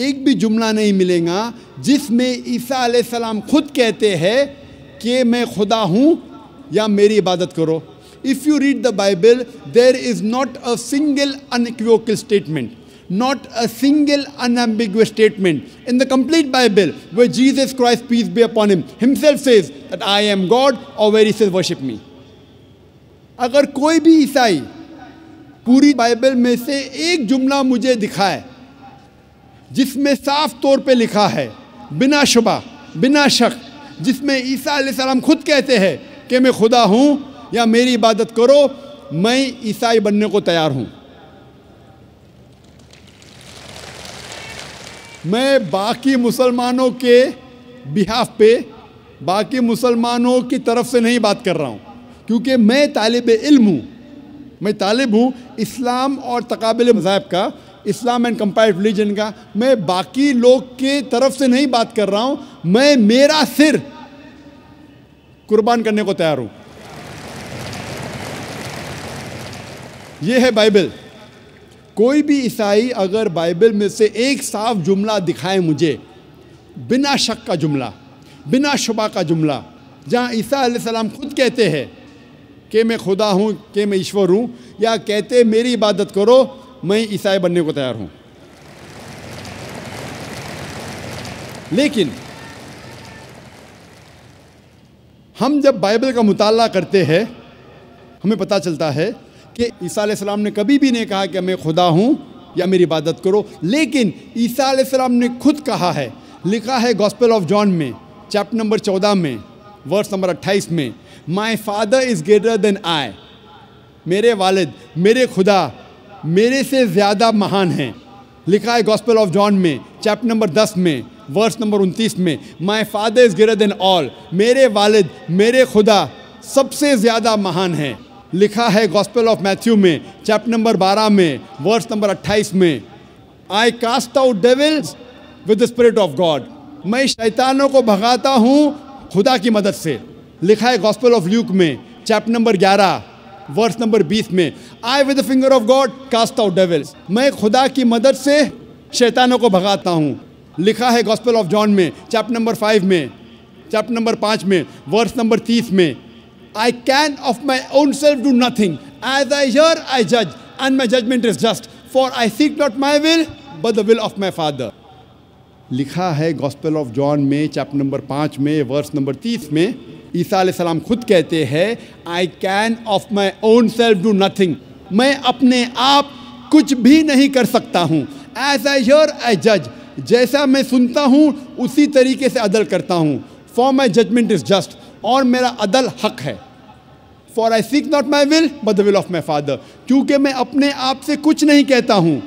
ایک بھی جملہ نہیں ملے گا جس میں عیسیٰ علیہ السلام خود کہتے ہیں کہ میں خدا ہوں یا میری عبادت کرو. If you read the Bible, there is not a single unequivocal statement, not a single unambiguous statement in the complete Bible where Jesus Christ, peace be upon him, himself says that I am God, or where he says worship me. اگر کوئی بھی عیسائی پوری Bible میں سے ایک جملہ مجھے دکھائے جس میں صاف طور پہ لکھا ہے بنا شبہ بنا شک، جس میں عیسیٰ علیہ السلام خود کہتے ہیں کہ میں خدا ہوں یا میری عبادت کرو، میں عیسائی بننے کو تیار ہوں. میں باقی مسلمانوں کے بہاف پہ باقی مسلمانوں کی طرف سے نہیں بات کر رہا ہوں، کیونکہ میں طالب علم ہوں، میں طالب ہوں اسلام اور تقابل مذاہب کا، اسلام اینڈ کمپیریٹو ریلیجن کا. میں باقی لوگ کے طرف سے نہیں بات کر رہا ہوں، میں میرا سر قربان کرنے کو تیار ہوں. یہ ہے بائبل. کوئی بھی عیسائی اگر بائبل میں سے ایک صاف جملہ دکھائے مجھے، بنا شک کا جملہ، بنا شبہ کا جملہ، جہاں عیسیٰ علیہ السلام خود کہتے ہیں کہ میں خدا ہوں، کہ میں ایشور ہوں، یا کہتے میری عبادت کرو، میں عیسائی بننے کو تیار ہوں. لیکن ہم جب بائبل کا مطالعہ کرتے ہیں ہمیں پتہ چلتا ہے کہ عیسیٰ علیہ السلام نے کبھی بھی نہیں کہا کہ میں خدا ہوں یا میری عبادت کرو. لیکن عیسیٰ علیہ السلام نے خود کہا ہے، لکھا ہے گاسپل آف جان میں چیپٹر نمبر 14 میں ورس نمبر 28 میں، my father is greater than آئی، میرے والد، میرے خدا میرے سے زیادہ مہان ہیں. لکھا ہے گاسپل آف جان میں چیپٹر نمبر 10 میں ورس نمبر 29 میں، my father is greater than آل، میرے والد، میرے خدا سب سے زیادہ مہان ہیں. لکھا ہے گاسپل آف میتھیو میں چیپٹر نمبر 12 میں ورس نمبر 28 میں، I cast out devils with the spirit of God, میں شیطانوں کو بھگاتا ہوں خدا کی مدد سے. لکھا ہے گاسپل آف لیوک میں چیپٹر نمبر 11 ورس نمبر 20 میں، I with the finger of God cast out devils, میں خدا کی مدد سے شیطانوں کو بھگاتا ہوں. لکھا ہے گاسپل آف جان میں چیپٹر نمبر 5 میں چیپٹر نمبر 5 میں ورس نمبر 30 میں، I can of my own self do nothing. As I hear, I judge, and my judgment is just. For I seek not my will, but the will of my Father. لکھا ہے gospel of جان میں chapter number 5 میں verse number 30 میں، عیسیٰ علیہ السلام خود کہتے ہیں I can of my own self do nothing. میں اپنے آپ کچھ بھی نہیں کر سکتا ہوں. As I hear, I judge. جیسا میں سنتا ہوں اسی طریقے سے عدل کرتا ہوں. For my judgment is just. اور میرا عدل حق ہے. For I seek not my will, but the will of my Father. کیونکہ میں اپنے آپ سے کچھ نہیں کہتا ہوں.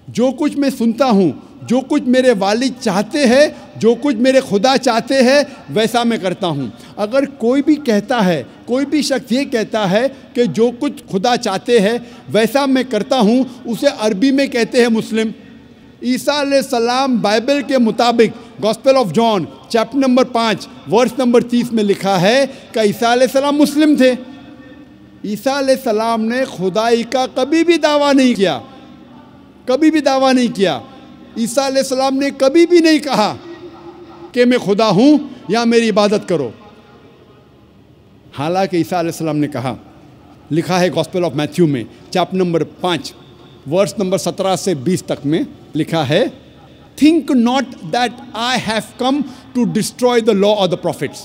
جو کچھ میں سنتا ہوں، جو کچھ میرے والد چاہتے ہیں، جو کچھ میرے خدا چاہتے ہیں، ویسا میں کرتا ہوں. اگر کوئی بھی کہتا ہے، کوئی بھی شخص یہ کہتا ہے کہ جو کچھ خدا چاہتے ہیں ویسا میں کرتا ہوں، اسے عربی میں کہتے ہیں مسلم. عیسیٰ علیہ السلام بائبل کے مطابق gospel of John chapter number 5 verse number 30 میں لکھا ہے کہ عیسیٰ علیہ السلام مسلم تھے. عیسیٰ علیہ السلام نے خدائی کا کبھی بھی دعویٰ نہیں کیا، کبھی بھی دعویٰ نہیں کیا. عیسیٰ علیہ السلام نے کبھی بھی نہیں کہا کہ میں خدا ہوں یا میری عبادت کرو. حالانکہ عیسیٰ علیہ السلام نے کہا، لکھا ہے گاسپل آف میتھیو میں چیپٹر نمبر 5 ورس نمبر 17 سے 20 تک میں لکھا ہے، Think not that I have come to destroy the law or the prophets.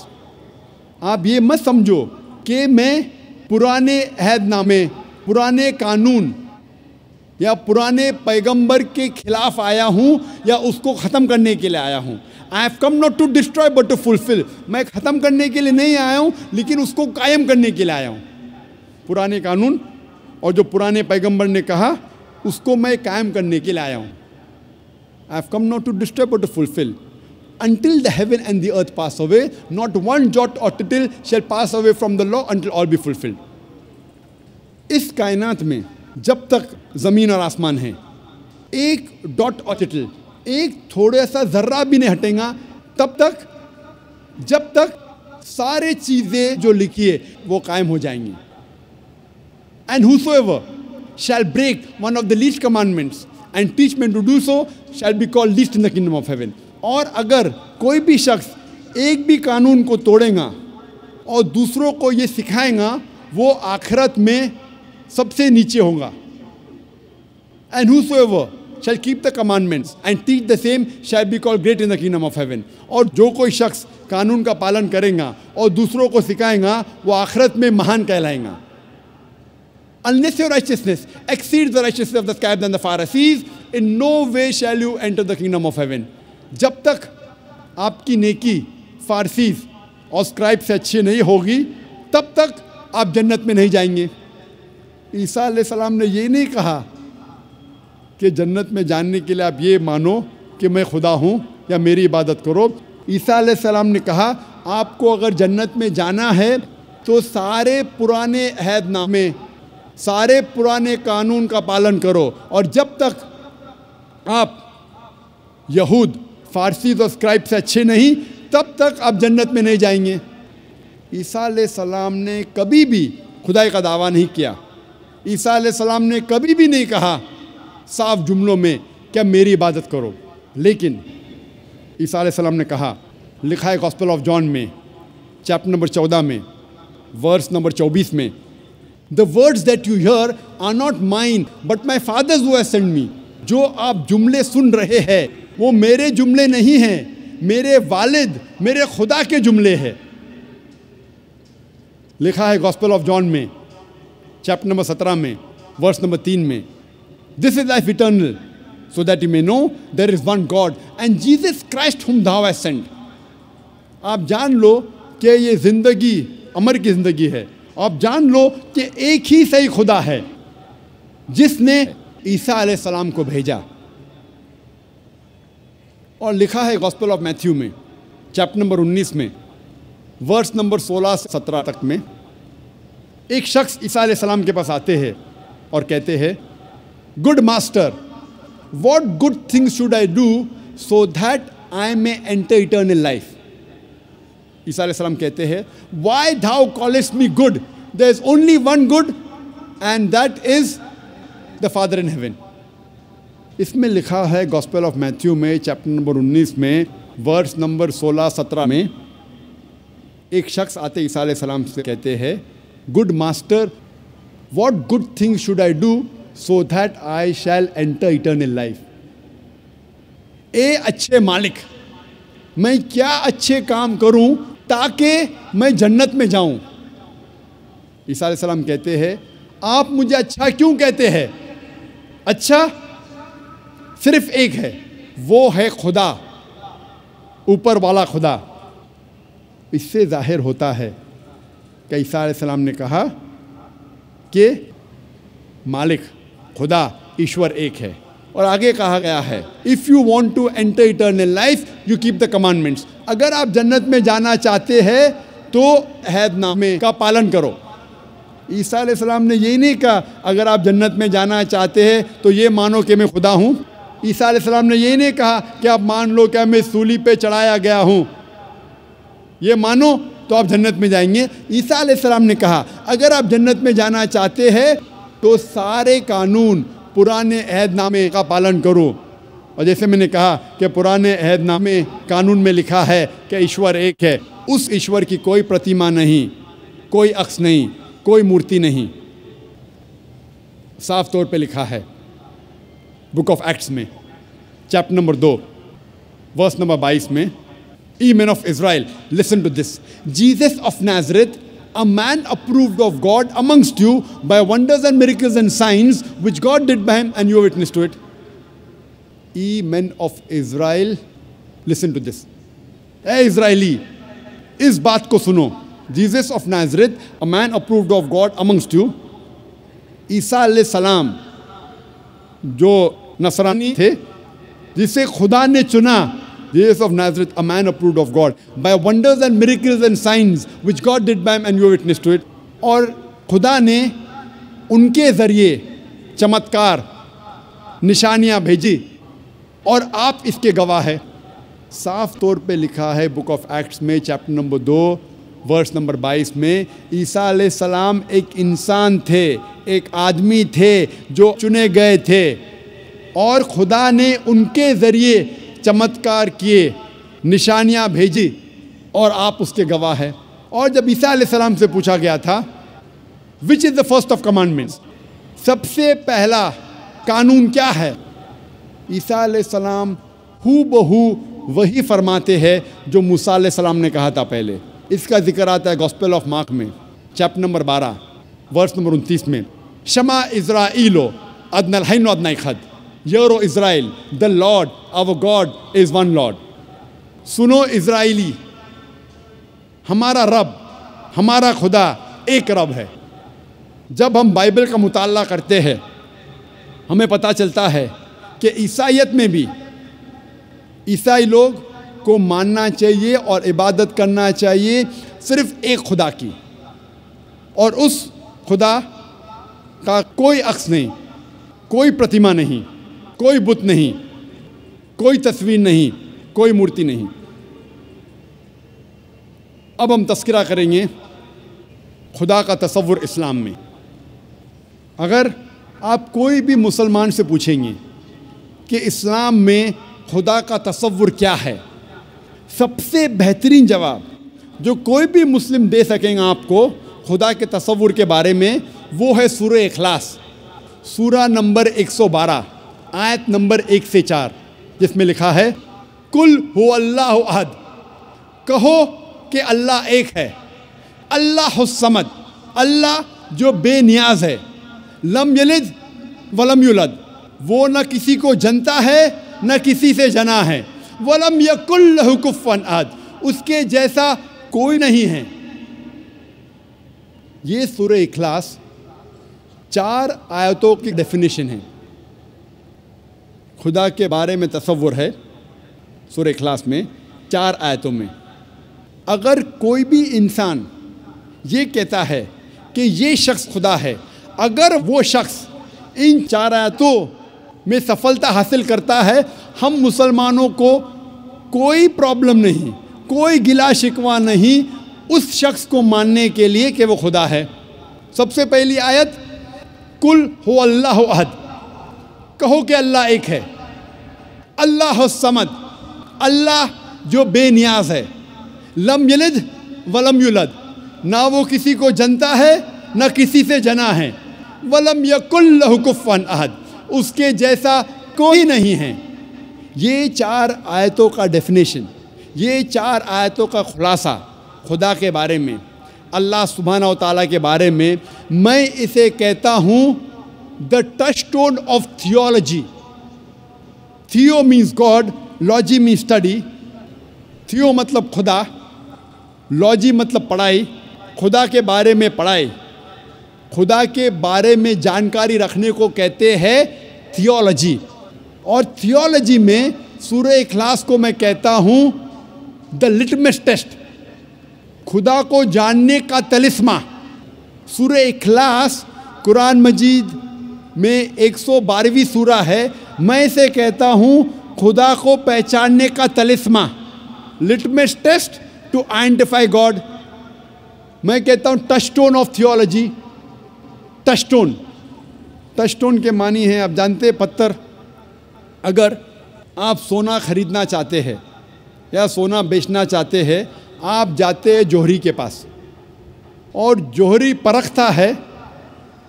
آپ یہ مت سمجھو کہ میں پرانے عہد نامے، پرانے قانون یا پرانے پیغمبر کے خلاف آیا ہوں یا اس کو ختم کرنے کے لیے آیا ہوں. I have come not to destroy but to fulfill. میں ختم کرنے کے لیے نہیں آیا ہوں لیکن اس کو قائم کرنے کے لیے آیا ہوں. پرانے قانون اور جو پرانے پیغمبر نے کہا اس کو میں قائم کرنے کے لیے آیا ہوں. I have come not to destroy but to fulfill. Until the heaven and the earth pass away, not one jot or tittle shall pass away from the law until all be fulfilled. اس کائنات میں جب تک زمین اور آسمان ہیں، ایک dot اور ٹٹل، ایک تھوڑا سا ذرہ بھی نہیں ہٹے گا تب تک جب تک سارے چیزیں جو لکھی ہے وہ قائم ہو جائیں گی. And whosoever shall break one of the least commandments and teach men to do so shall be called least in the kingdom of heaven. اور اگر کوئی بھی شخص ایک بھی قانون کو توڑے گا اور دوسروں کو یہ سکھائے گا وہ آخرت میں سب سے نیچے ہوگا. And whosoever shall keep the commandments and teach the same shall be called great in the kingdom of heaven. اور جو کوئی شخص قانون کا پالن کرے گا اور دوسروں کو سکھائے گا وہ آخرت میں مہان کہلائیں گا. Unless your righteousness exceeds the righteousness of the scribes and the Pharisees, in no way shall you enter the kingdom of heaven. جب تک آپ کی نیکی فارسیز اور اسکرائب سے اچھی نہیں ہوگی تب تک آپ جنت میں نہیں جائیں گے. عیسیٰ علیہ السلام نے یہ نہیں کہا کہ جنت میں جاننے کے لیے آپ یہ مانو کہ میں خدا ہوں یا میری عبادت کرو. عیسیٰ علیہ السلام نے کہا آپ کو اگر جنت میں جانا ہے تو سارے پرانے عہد نامے سارے پرانے قانون کا پالن کرو. اور جب تک آپ یہود فارسیز اور اسکرائب سے اچھے نہیں تب تک آپ جنت میں نہیں جائیں گے. عیسیٰ علیہ السلام نے کبھی بھی خدائی کا دعویٰ نہیں کیا. عیسیٰ علیہ السلام نے کبھی بھی نہیں کہا صاف جملوں میں کہ میری عبادت کرو. لیکن عیسیٰ علیہ السلام نے کہا, لکھا ہے گاسپل آف جان میں چیپٹر نمبر 14 میں ورس نمبر 24 میں, The words that you hear are not mine but my Father's who has sent me. جو آپ جملے سن رہے ہیں وہ میرے جملے نہیں ہیں, میرے والد میرے خدا کے جملے ہیں. لکھا ہے گاسپل آف جان میں چیپٹر نمبر 17 میں ورس نمبر 3 میں, This is life eternal, so that you may know there is one God and Jesus Christ whom thou hast sent. آپ جان لو کہ یہ زندگی امر کی زندگی ہے. آپ جان لو کہ ایک ہی صحیح خدا ہے جس نے عیسیٰ علیہ السلام کو بھیجا. اور لکھا ہے گاسپل آف میتھیو میں چیپٹر نمبر 19 میں ورس نمبر 16 سے 17 تک میں, ایک شخص عیسیٰ علیہ السلام کے پاس آتے ہیں اور کہتے ہیں, Good master, what good things should I do so that I may enter eternal life? عیسیٰ علیہ السلام کہتے ہیں, Why thou callest me good? There is only one good and that is the Father in heaven. اس میں لکھا ہے gospel of Matthew میں chapter number 19 میں verse number 16-17 میں, ایک شخص آتے عیسیٰ علیہ السلام سے کہتے ہیں, Good master, what good things should I do so that I shall enter eternal life? اے اچھے مالک, میں کیا اچھے کام کروں تاکہ میں جنت میں جاؤں. عیسیٰ علیہ السلام کہتے ہیں, آپ مجھے اچھا کیوں کہتے ہیں؟ اچھا صرف ایک ہے, وہ ہے خدا, اوپر والا خدا. اس سے ظاہر ہوتا ہے کہ عیسیٰ علیہ السلام نے کہا کہ مالک خدا ایشور ایک ہے. اور آگے کہا گیا ہے, If you want to enter eternal life, you keep the commandments. اگر آپ جنت میں جانا چاہتے ہیں تو عہد نامے کا پالن کرو. عیسیٰ علیہ السلام نے یہی نہیں کہا اگر آپ جنت میں جانا چاہتے ہیں تو یہ مانو کہ میں خدا ہوں. عیسیٰ علیہ السلام نے یہی نہیں کہا کہ آپ مان لو کہ میں سولی پہ چڑھایا گیا ہوں, یہ مانو تو آپ جنت میں جائیں گے. عیسیٰ علیہ السلام نے کہا اگر آپ جنت میں جانا چاہتے ہیں تو سارے قانون پرانے عہد نامے کا پالن کرو. اور جیسے میں نے کہا کہ پرانے عہد نامے قانون میں لکھا ہے کہ ایشور ایک ہے, اس ایشور کی کوئی پرتیما نہیں, کوئی عکس نہیں, کوئی مورتی نہیں. صاف طور پہ لکھا ہے بک آف ایکٹس میں چیپٹر نمبر 2 ورس نمبر 22 میں, Ye men of Israel, listen to this. Jesus of Nazareth, a man approved of God amongst you by wonders and miracles and signs which God did by him, and you are witness to it. Ye men of Israel, listen to this. اے اسرائیلی, اس بات کو سنو. Jesus of Nazareth, a man approved of God amongst you. عیسیٰ علیہ السلام جو نصرانی تھے جسے خدا نے چنا, Jesus of Nazareth, a man approved of God by wonders and miracles and signs which God did by him, and you are witness to it. اور خدا نے ان کے ذریعے چمتکار نشانیاں بھیجی اور آپ اس کے گواہ ہیں. صاف طور پہ لکھا ہے بک آف ایکٹس میں چیپٹر نمبر 2 ورس نمبر 22 میں, عیسیٰ علیہ السلام ایک انسان تھے, ایک آدمی تھے جو چنے گئے تھے, اور خدا نے ان کے ذریعے چمتکار کیے، نشانیاں بھیجی، اور آپ اس کے گواہ ہیں۔ اور جب عیسیٰ علیہ السلام سے پوچھا گیا تھا وچ از دا فرسٹ آف کمانڈمنٹس، سب سے پہلا قانون کیا ہے، عیسیٰ علیہ السلام ہو بہو وہی فرماتے ہیں جو موسیٰ علیہ السلام نے کہا تھا پہلے۔ اس کا ذکر آتا ہے گوسپل آف مارک میں، چیپٹر نمبر 12 ورس نمبر 29 میں، شما اسرائیلو ادنا الحین و ادنا اخد یورو اسرائیل the lord our God is one lord. سنو اسرائیلی، ہمارا رب، ہمارا خدا ایک رب ہے۔ جب ہم بائبل کا مطالعہ کرتے ہیں ہمیں پتہ چلتا ہے کہ عیسائیت میں بھی عیسائی لوگ کو ماننا چاہیے اور عبادت کرنا چاہیے صرف ایک خدا کی، اور اس خدا کا کوئی عکس نہیں، کوئی پرتیما نہیں، کوئی بت نہیں، کوئی تصویر نہیں، کوئی مورتی نہیں۔ اب ہم تذکرہ کریں گے خدا کا تصور اسلام میں۔ اگر آپ کوئی بھی مسلمان سے پوچھیں گے کہ اسلام میں خدا کا تصور کیا ہے، سب سے بہترین جواب جو کوئی بھی مسلم دے سکیں گے آپ کو خدا کے تصور کے بارے میں، وہ ہے سورہ اخلاص، سورہ نمبر 112 آیت نمبر 1 سے 4، جس میں لکھا ہے کل هو اللہ احد، کہو کہ اللہ ایک ہے، اللہ الصمد، اللہ جو بے نیاز ہے، لم یلد ولم یولد، وہ نہ کسی کو جنتا ہے نہ کسی سے جنا ہے، ولم یکن لہ کفوا احد، اس کے جیسا کوئی نہیں ہے۔ یہ سورہ اخلاص 4 آیتوں کی ڈیفینیشن ہے۔ خدا کے بارے میں تصور ہے سورہ اخلاص میں 4 آیتوں میں۔ اگر کوئی بھی انسان یہ کہتا ہے کہ یہ شخص خدا ہے، اگر وہ شخص ان 4 آیتوں میں سفلتا حاصل کرتا ہے، ہم مسلمانوں کو کوئی پرابلم نہیں، کوئی گلا شکوہ نہیں اس شخص کو ماننے کے لیے کہ وہ خدا ہے۔ سب سے پہلی آیت کل هو اللہ احد، کہو کہ اللہ ایک ہے، اللہ الصمد، اللہ جو بے نیاز ہے، لم یلد ولم یولد، نہ وہ کسی کو جنتا ہے نہ کسی سے جنا ہے، ولم یکن لہ کفوا احد، اس کے جیسا کوئی نہیں ہے۔ یہ 4 آیتوں کا ڈیفینیشن، یہ 4 آیتوں کا خلاصہ خدا کے بارے میں، اللہ سبحانہ و تعالیٰ کے بارے میں، میں اسے کہتا ہوں the touchstone of theology. Theo means God, logy means study. Theo مطلب خدا، لاجی مطلب پڑھائی، خدا کے بارے میں پڑھائی، خدا کے بارے میں جانکاری رکھنے کو کہتے ہیں تھیولوجی۔ اور تھیولوجی میں سورہ اخلاص کو میں کہتا ہوں دا لٹمس ٹیسٹ، خدا کو جاننے کا طلسمہ۔ سورہ اخلاص قرآن مجید میں 112ویں سورہ ہے، میں اسے کہتا ہوں خدا کو پہچاننے کا طلسمہ، litmus test to identify God. میں کہتا ہوں touchstone of theology. Touchstone, touchstone کے معنی ہیں آپ جانتے، پتھر۔ اگر آپ سونا خریدنا چاہتے ہیں یا سونا بیچنا چاہتے ہیں، آپ جاتے ہیں جوہری کے پاس، اور جوہری پرکھتا ہے،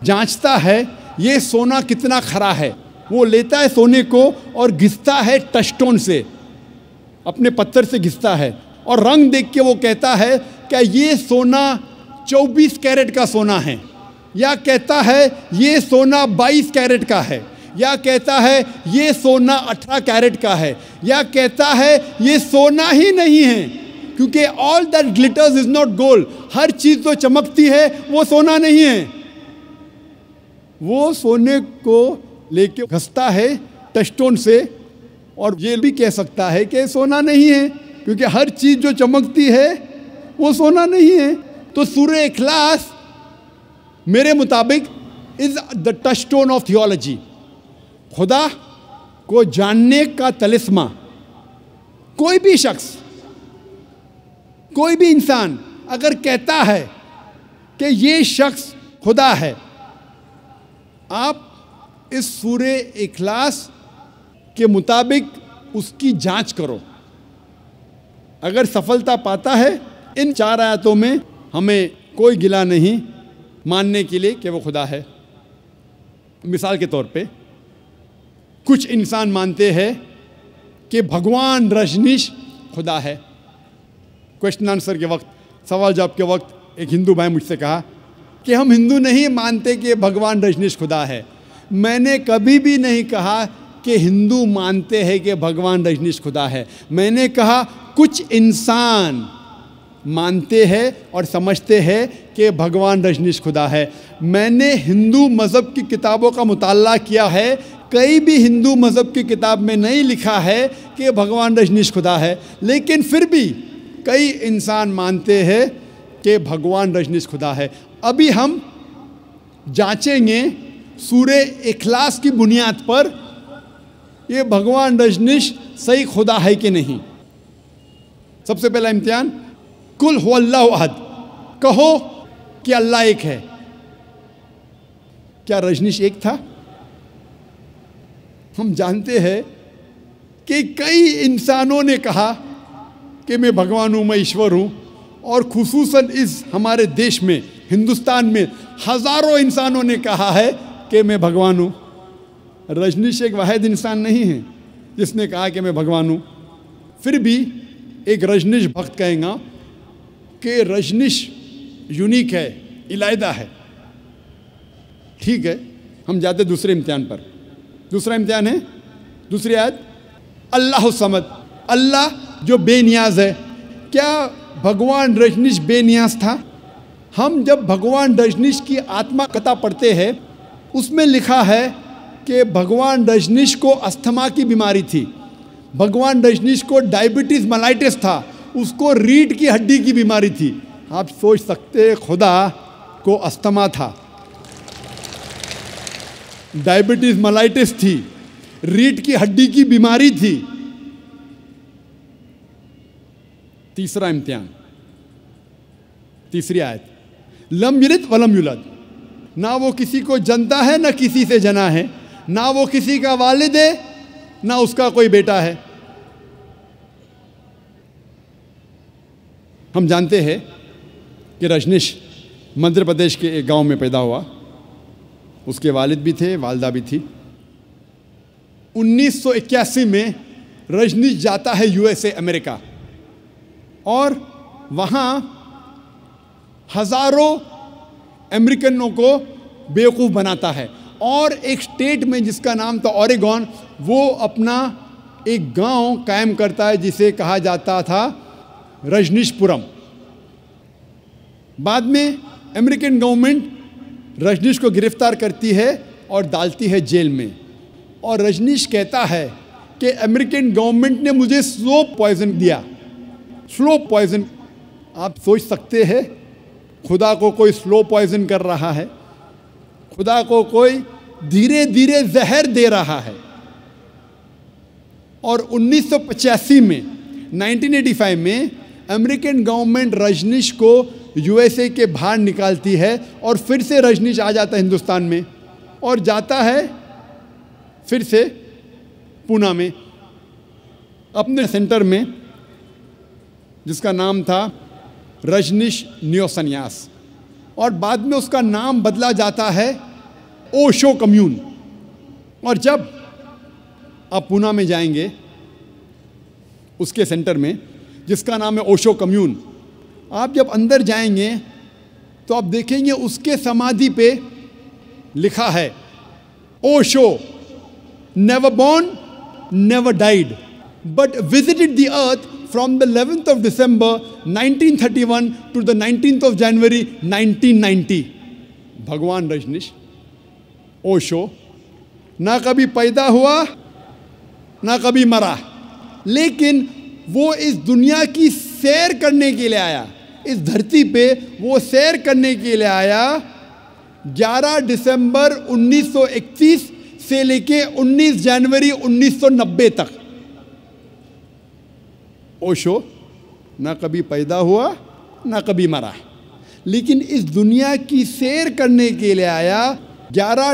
جانچتا ہے یہ سونا کتنا کھرا ہے، وہ لیتا ہے سونے کو اور گھستا ہے ٹچ اسٹون سے، اپنے پتھر سے گھستا ہے، اور رنگ دیکھ کے وہ کہتا ہے کہ یہ سونا 24 کیرٹ کا سونا ہے، یا کہتا ہے یہ سونا 22 کیرٹ کا ہے، یا کہتا ہے یہ سونا 18 کیرٹ کا ہے، یا کہتا ہے یہ سونا ہی نہیں ہے، کیونکہ all that glitters is not gold، ہر چیز جو چمکتی ہے وہ سونا نہیں ہے۔ وہ سونے کو لے کے گھستا ہے ٹچ اسٹون سے، اور یہ بھی کہہ سکتا ہے کہ سونا نہیں ہے، کیونکہ ہر چیز جو چمکتی ہے وہ سونا نہیں ہے۔ تو سورہ اخلاص میرے مطابق is the touchstone of theology, خدا کو جاننے کا طلسمہ۔ کوئی بھی شخص، کوئی بھی انسان اگر کہتا ہے کہ یہ شخص خدا ہے، آپ اس سورہ اخلاص کے مطابق اس کی جانچ کرو. اگر سفلتا پاتا ہے ان 4 آیاتوں میں ہمیں کوئی گلا نہیں ماننے کے لیے کہ وہ خدا ہے. مثال کے طور پہ کچھ انسان مانتے ہیں کہ بھگوان رجنیش خدا ہے. کوشچن آنسر کے وقت، سوال جواب کے وقت ایک ہندو بھائی مجھ سے کہا کہ ہم ہندو نہیں مانتے کہ بھگوان رجنیش خدا ہے. میں نے کبھی بھی نہیں کہا کہ ہندو مانتے ہیں کہ بھگوان رجنیش خدا ہے. میں نے کہا کچھ انسان مانتے ہیں اور سمجھتے ہیں کہ بھگوان رجنیش خدا ہے. میں نے ہندو مذہب کی کتابوں کا مطالعہ کیا ہے، کئی بھی ہندو مذہب کی کتاب میں نہیں لکھا ہے کہ بھگوان رجنیش خدا ہے، لیکن پھر بھی کئی انسان مانتے ہیں کہ بھگوان رجنیش خدا ہے. ابھی ہم جانچیں گے سورہ اخلاص کی بنیاد پر یہ بھگوان رجنیش صحیح خدا ہے کہ نہیں. سب سے پہلا امتحان، قل هو اللہ احد، کہو کہ اللہ ایک ہے. کیا رجنیش ایک تھا؟ ہم جانتے ہیں کہ کئی انسانوں نے کہا کہ میں بھگوان ہوں، میں ایشور ہوں، اور خصوصاً اس ہمارے دیش میں ہندوستان میں ہزاروں انسانوں نے کہا ہے کہ میں بھگوان ہوں. رجنیش ایک واحد انسان نہیں ہے جس نے کہا کہ میں بھگوان ہوں. پھر بھی ایک رجنیش بھکت کہیں گا کہ رجنیش یونیک ہے، علیحدہ ہے. ٹھیک ہے، ہم جاتے دوسرے امتحان پر. دوسرا امتحان ہے دوسری آیت، اللہ الصمد، اللہ جو بے نیاز ہے. کیا بھگوان رجنیش بے نیاز تھا؟ ہم جب بھگوان رجنیش کی آتما کتھا پڑھتے ہیں اس میں لکھا ہے کہ بھگوان رجنیش کو استھما کی بیماری تھی، بھگوان رجنیش کو ڈائبٹیز ملائٹس تھا، اس کو ریڑھ کی ہڈی کی بیماری تھی. آپ سوچ سکتے خدا کو استھما تھا، ڈائبٹیز ملائٹس تھی، ریڑھ کی ہڈی کی بیماری تھی. تیسرا امتحان، تیسری آیت، لم یلد ولم یولد، نہ وہ کسی کو جنتا ہے نہ کسی سے جنا ہے، نہ وہ کسی کا والد ہے نہ اس کا کوئی بیٹا ہے. ہم جانتے ہیں کہ رجنیش مدھیہ پردیش کے ایک گاؤں میں پیدا ہوا. اس کے والد بھی تھے، والدہ بھی تھی. 1981 میں رجنیش جاتا ہے USA امریکہ، اور وہاں ہزاروں امریکنوں کو بیوقوف بناتا ہے. اور ایک اسٹیٹ میں جس کا نام تھا اوریگون، وہ اپنا ایک گاؤں قائم کرتا ہے جسے کہا جاتا تھا رجنیش پورم. بعد میں امریکن گورنمنٹ رجنیش کو گرفتار کرتی ہے اور ڈالتی ہے جیل میں. اور رجنیش کہتا ہے کہ امریکن گورنمنٹ نے مجھے سلو پوائزن دیا. سلو پوائزن، آپ سوچ سکتے ہیں خدا کو کوئی سلو پوائزن کر رہا ہے، خدا کو کوئی دھیرے دھیرے زہر دے رہا ہے. اور 1985 میں 1985 میں امریکن گورنمنٹ رجنیش کو USA کے باہر نکالتی ہے، اور پھر سے رجنیش آ جاتا ہے ہندوستان میں، اور جاتا ہے پھر سے پونا میں اپنے سینٹر میں جس کا نام تھا رجنیش نیو سنیاس، اور بعد میں اس کا نام بدلا جاتا ہے اوشو کمیون. اور جب آپ پونا میں جائیں گے اس کے سینٹر میں جس کا نام ہے اوشو کمیون، آپ جب اندر جائیں گے تو آپ دیکھیں گے اس کے سمادھی پہ لکھا ہے Osho never born, never died, but visited the earth from the 11th of December 1931 to the 19th of January 1990. بھگوان رجنیش اوشو نہ کبھی پیدا ہوا نہ کبھی مرا، لیکن وہ اس دنیا کی سیر کرنے کے لیے آیا. اس دھرتی پہ وہ سیر کرنے کے لیے آیا 11 دسمبر 1931 سے لے کے 19 جنوری 1990 تک. اوشو نہ کبھی پیدا ہوا نہ کبھی مرا، لیکن اس دنیا کی سیر کرنے کے لیے آیا 11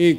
1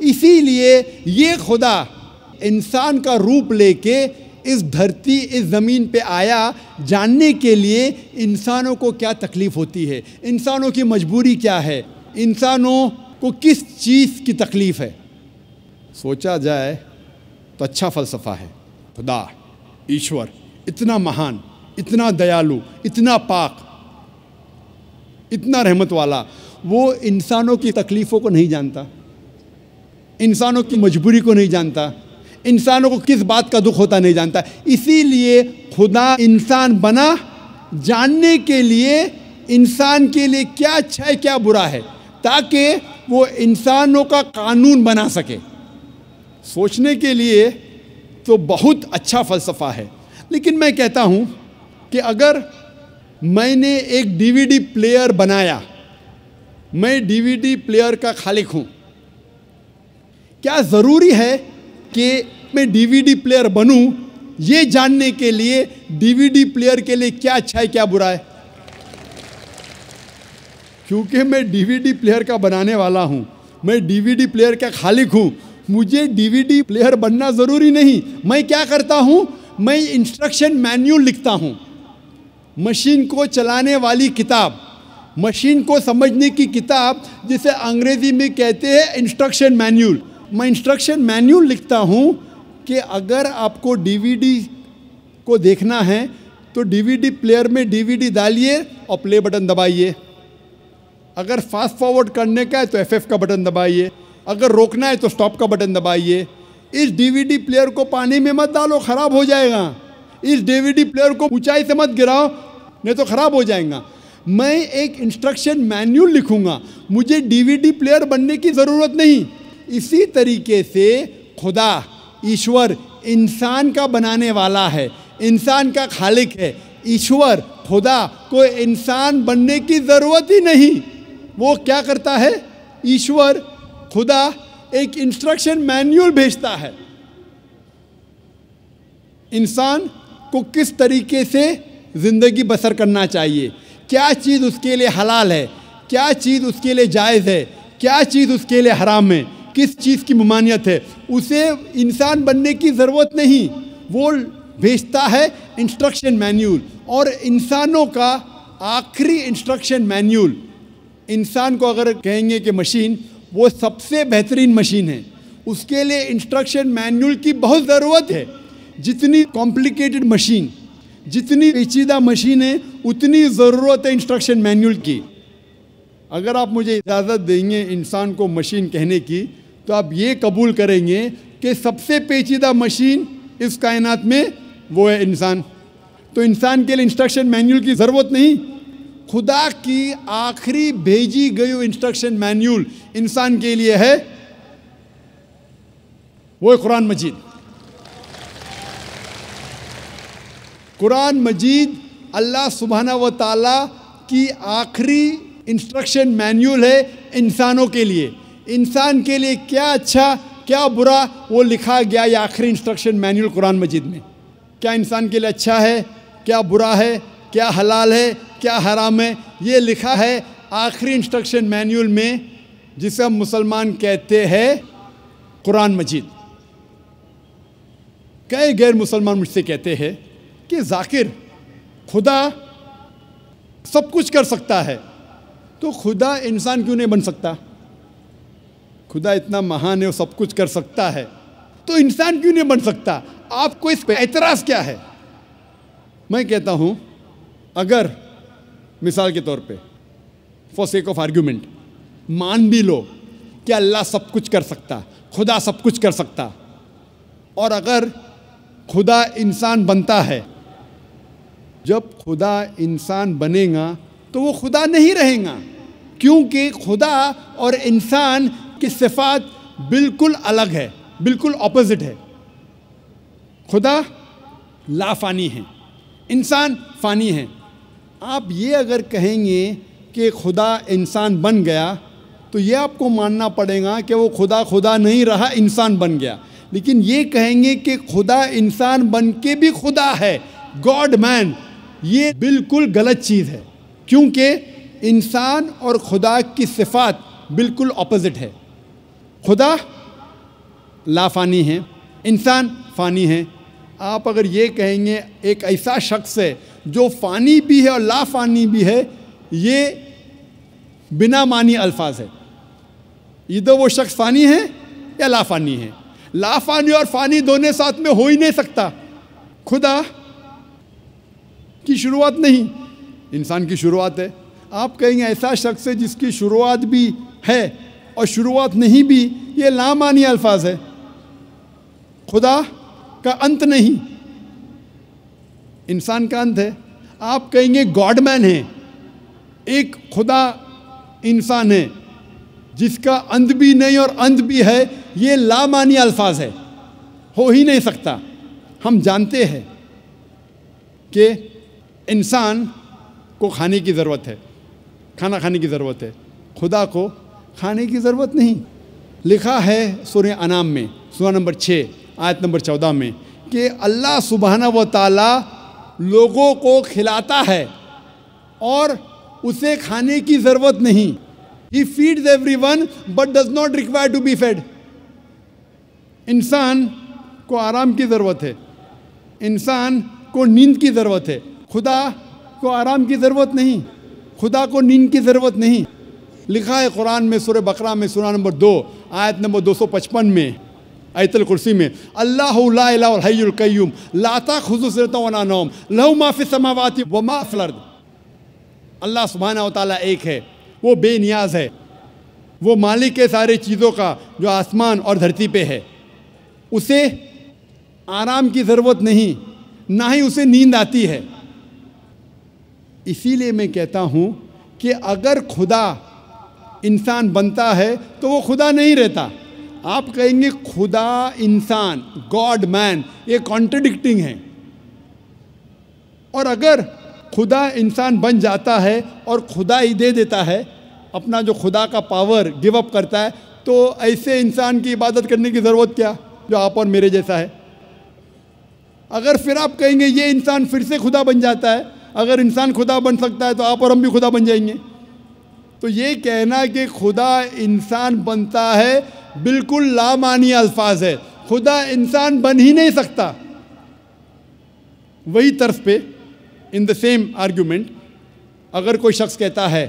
اسی لیے یہ خدا انسان کا روپ لے کے اس دھرتی اس زمین پہ آیا جاننے کے لیے انسانوں کو کیا تکلیف ہوتی ہے، انسانوں کی مجبوری کیا ہے، انسانوں کو کس چیز کی تکلیف ہے۔ سوچا جائے تو اچھا فلسفہ ہے۔ خدا ایشور اتنا مہان، اتنا دیالو، اتنا پاک، اتنا رحمت والا، وہ انسانوں کی تکلیفوں کو نہیں جانتا، انسانوں کی مجبوری کو نہیں جانتا، انسانوں کو کس بات کا دکھ ہوتا نہیں جانتا۔ اسی لیے خدا انسان بنا جاننے کے لیے انسان کے لیے کیا اچھا ہے کیا برا ہے، تاکہ وہ انسانوں کا قانون بنا سکے۔ سوچنے کے لیے تو بہت اچھا فلسفہ ہے، لیکن میں کہتا ہوں کہ اگر میں نے ایک ڈی وی ڈی پلیئر بنایا، میں ڈی وی ڈی پلیئر کا خالق ہوں، کیا ضروری ہے کہ میں ڈی وی ڈی پلیئر بنوں یہ جاننے کے لیے ڈی وی ڈی پلیئر کے لیے کیا اچھا ہے کیا برا ہے؟ کیونکہ میں ڈی وی ڈی پلیئر کا بنانے والا ہوں، میں ڈی وی ڈی پلیئر کا خالق ہوں، مجھے ڈی وی ڈی پلیئر بننا ضروری نہیں۔ میں کیا کرتا ہوں؟ میں انسٹرکشن مینیول لکھتا ہوں، مشین کو چلانے والی کتاب، مشین کو سمجھنے کی کتاب، جسے انگریزی میں کہتے ہیں انسٹرکشن مینیول۔ میں انسٹرکشن مینیول لکھتا ہوں کہ اگر آپ کو ڈی وی ڈی کو دیکھنا ہے تو ڈی وی ڈی پلیئر میں ڈی وی ڈی ڈالیے اور پلے بٹن دبائیے، اگر فاسٹ فارورڈ کرنے کا ہے تو ایف کا بٹن دبائیے، اگر روکنا ہے تو اسٹاپ کا بٹن دبائیے۔ اس ڈی وی ڈی پلیئر کو پانی میں مت ڈالو، خراب ہو جائے گا۔ اس ڈی وی ڈی پلیئر کو اونچائی سے مت گراؤ، نہیں تو خراب ہو جائیں گا۔ میں ایک انسٹرکشن مینیول لکھوں گا، مجھے ڈی وی ڈی پلیئر بننے کی ضرورت نہیں۔ اسی طریقے سے خدا ایشور انسان کا بنانے والا ہے، انسان کا خالق ہے۔ ایشور خدا کو انسان بننے کی ضرورت ہی نہیں۔ وہ کیا کرتا ہے؟ ایشور خدا ایک انسٹرکشن مینیول بھیجتا ہے، انسان کو کس طریقے سے زندگی بسر کرنا چاہیے، کیا چیز اس کے لیے حلال ہے، کیا چیز اس کے لیے جائز ہے، کیا چیز اس کے لیے حرام ہے، کس چیز کی ممانعت ہے۔ اسے انسان بننے کی ضرورت نہیں، وہ بھیجتا ہے انسٹرکشن مینیول۔ اور انسانوں کا آخری انسٹرکشن مینیول، انسان کو اگر کہیں گے کہ مشین، وہ سب سے بہترین مشین ہے، اس کے لیے انسٹرکشن مینیول کی بہت ضرورت ہے۔ جتنی کمپلیکیٹڈ مشین، جتنی پیچیدہ مشین ہے، اتنی ضرورت ہے انسٹرکشن مینیول کی۔ اگر آپ مجھے اجازت دیں گے انسان کو مشین کہنے کی، تو آپ یہ قبول کریں گے کہ سب سے پیچیدہ مشین اس کائنات میں وہ ہے انسان۔ تو انسان کے لیے انسٹرکشن مینیول کی ضرورت نہیں۔ خدا کی آخری بھیجی گئی انسٹرکشن مینیول انسان کے لیے ہے، وہ قرآن مجید۔ قرآن مجید اللہ سبحانہ و تعالیٰ کی آخری انسٹرکشن مینیول ہے انسانوں کے لیے۔ انسان کے لیے کیا اچھا کیا برا وہ لکھا گیا یہ آخری انسٹرکشن مینیول قرآن مجید میں۔ کیا انسان کے لیے اچھا ہے، کیا برا ہے، کیا حلال ہے، کیا حرام ہے، یہ لکھا ہے آخری انسٹرکشن مینیول میں، جسے ہم مسلمان کہتے ہیں قرآن مجید۔ کئی غیر مسلمان مجھ سے کہتے ہیں کہ ذاکر خدا سب کچھ کر سکتا ہے، تو خدا انسان کیوں نہیں بن سکتا؟ خدا اتنا مہان ہے، وہ سب کچھ کر سکتا ہے، تو انسان کیوں نہیں بن سکتا؟ آپ کو اس پہ اعتراض کیا ہے؟ میں کہتا ہوں اگر مثال کے طور پہ فار سیک آف آرگیومنٹ مان بھی لو کہ اللہ سب کچھ کر سکتا، خدا سب کچھ کر سکتا، اور اگر خدا انسان بنتا ہے، جب خدا انسان بنے گا تو وہ خدا نہیں رہے گا، کیونکہ خدا اور انسان کی صفات بالکل الگ ہے، بالکل اپوزٹ ہے۔ خدا لا فانی ہے، انسان فانی ہے۔ آپ یہ اگر کہیں گے کہ خدا انسان بن گیا تو یہ آپ کو ماننا پڑے گا کہ وہ خدا نہیں رہا، انسان بن گیا۔ لیکن یہ کہیں گے کہ خدا انسان بن کے بھی خدا ہے، گاڈ مین، یہ بالکل غلط چیز ہے، کیونکہ انسان اور خدا کی صفات بالکل اپوزٹ ہے۔ خدا لا فانی ہیں، انسان فانی ہیں۔ آپ اگر یہ کہیں گے ایک ایسا شخص ہے جو فانی بھی ہے اور لا فانی بھی ہے، یہ بنا معنی الفاظ ہے۔ ادھر وہ شخص فانی ہے یا لا فانی ہے۔ لا فانی اور فانی دونوں ساتھ میں ہو ہی نہیں سکتا۔ خدا کی شروعات نہیں، انسان کی شروعات ہے۔ آپ کہیں گے ایسا شخص ہے جس کی شروعات بھی ہے اور شروعات نہیں بھی، یہ لا معنی الفاظ ہے۔ خدا کا انت نہیں، انسان کا انت ہے۔ آپ کہیں گے گاڈ مین ہے، ایک خدا انسان ہے جس کا انت بھی نہیں اور انت بھی ہے، یہ لا معنی الفاظ ہے، ہو ہی نہیں سکتا۔ ہم جانتے ہیں کہ انسان کو کھانے کی ضرورت ہے، کھانا کھانے کی ضرورت ہے، خدا کو کھانے کی ضرورت نہیں۔ لکھا ہے سورہ انعام میں سورہ نمبر 6 آیت نمبر 14 میں کہ اللہ سبحانہ و تعالیٰ لوگوں کو کھلاتا ہے اور اسے کھانے کی ضرورت نہیں۔ He feeds everyone but does not require to be fed۔ انسان کو آرام کی ضرورت ہے، انسان کو نیند کی ضرورت ہے، خدا کو آرام کی ضرورت نہیں، خدا کو نیند کی ضرورت نہیں۔ لکھا ہے قرآن میں سورہ بقرہ میں سورہ نمبر 2 آیت نمبر 255 میں آیت الکرسی میں، اللہ لا الہ الحی القیوم لا تأخذہ سنۃ ولا نوم لہ ما فی السماوات وما فی الارض۔ اللہ سبحانہ و تعالیٰ ایک ہے، وہ بے نیاز ہے، وہ مالک ہے سارے چیزوں کا جو آسمان اور دھرتی پہ ہے۔ اسے آرام کی ضرورت نہیں، نہ ہی اسے نیند آتی ہے۔ اسی لیے میں کہتا ہوں کہ اگر خدا انسان بنتا ہے تو وہ خدا نہیں رہتا۔ آپ کہیں گے خدا انسان، گاڈ مین، یہ کانٹرڈکٹنگ ہے۔ اور اگر خدا انسان بن جاتا ہے اور خدا ہی دے دیتا ہے، اپنا جو خدا کا پاور گیو اپ کرتا ہے، تو ایسے انسان کی عبادت کرنے کی ضرورت کیا جو آپ اور میرے جیسا ہے؟ اگر پھر آپ کہیں گے یہ انسان پھر سے خدا بن جاتا ہے، اگر انسان خدا بن سکتا ہے تو آپ اور ہم بھی خدا بن جائیں گے۔ تو یہ کہنا کہ خدا انسان بنتا ہے بالکل لامعنی الفاظ ہے، خدا انسان بن ہی نہیں سکتا۔ وہی طرز پہ ان دا سیم آرگیومنٹ اگر کوئی شخص کہتا ہے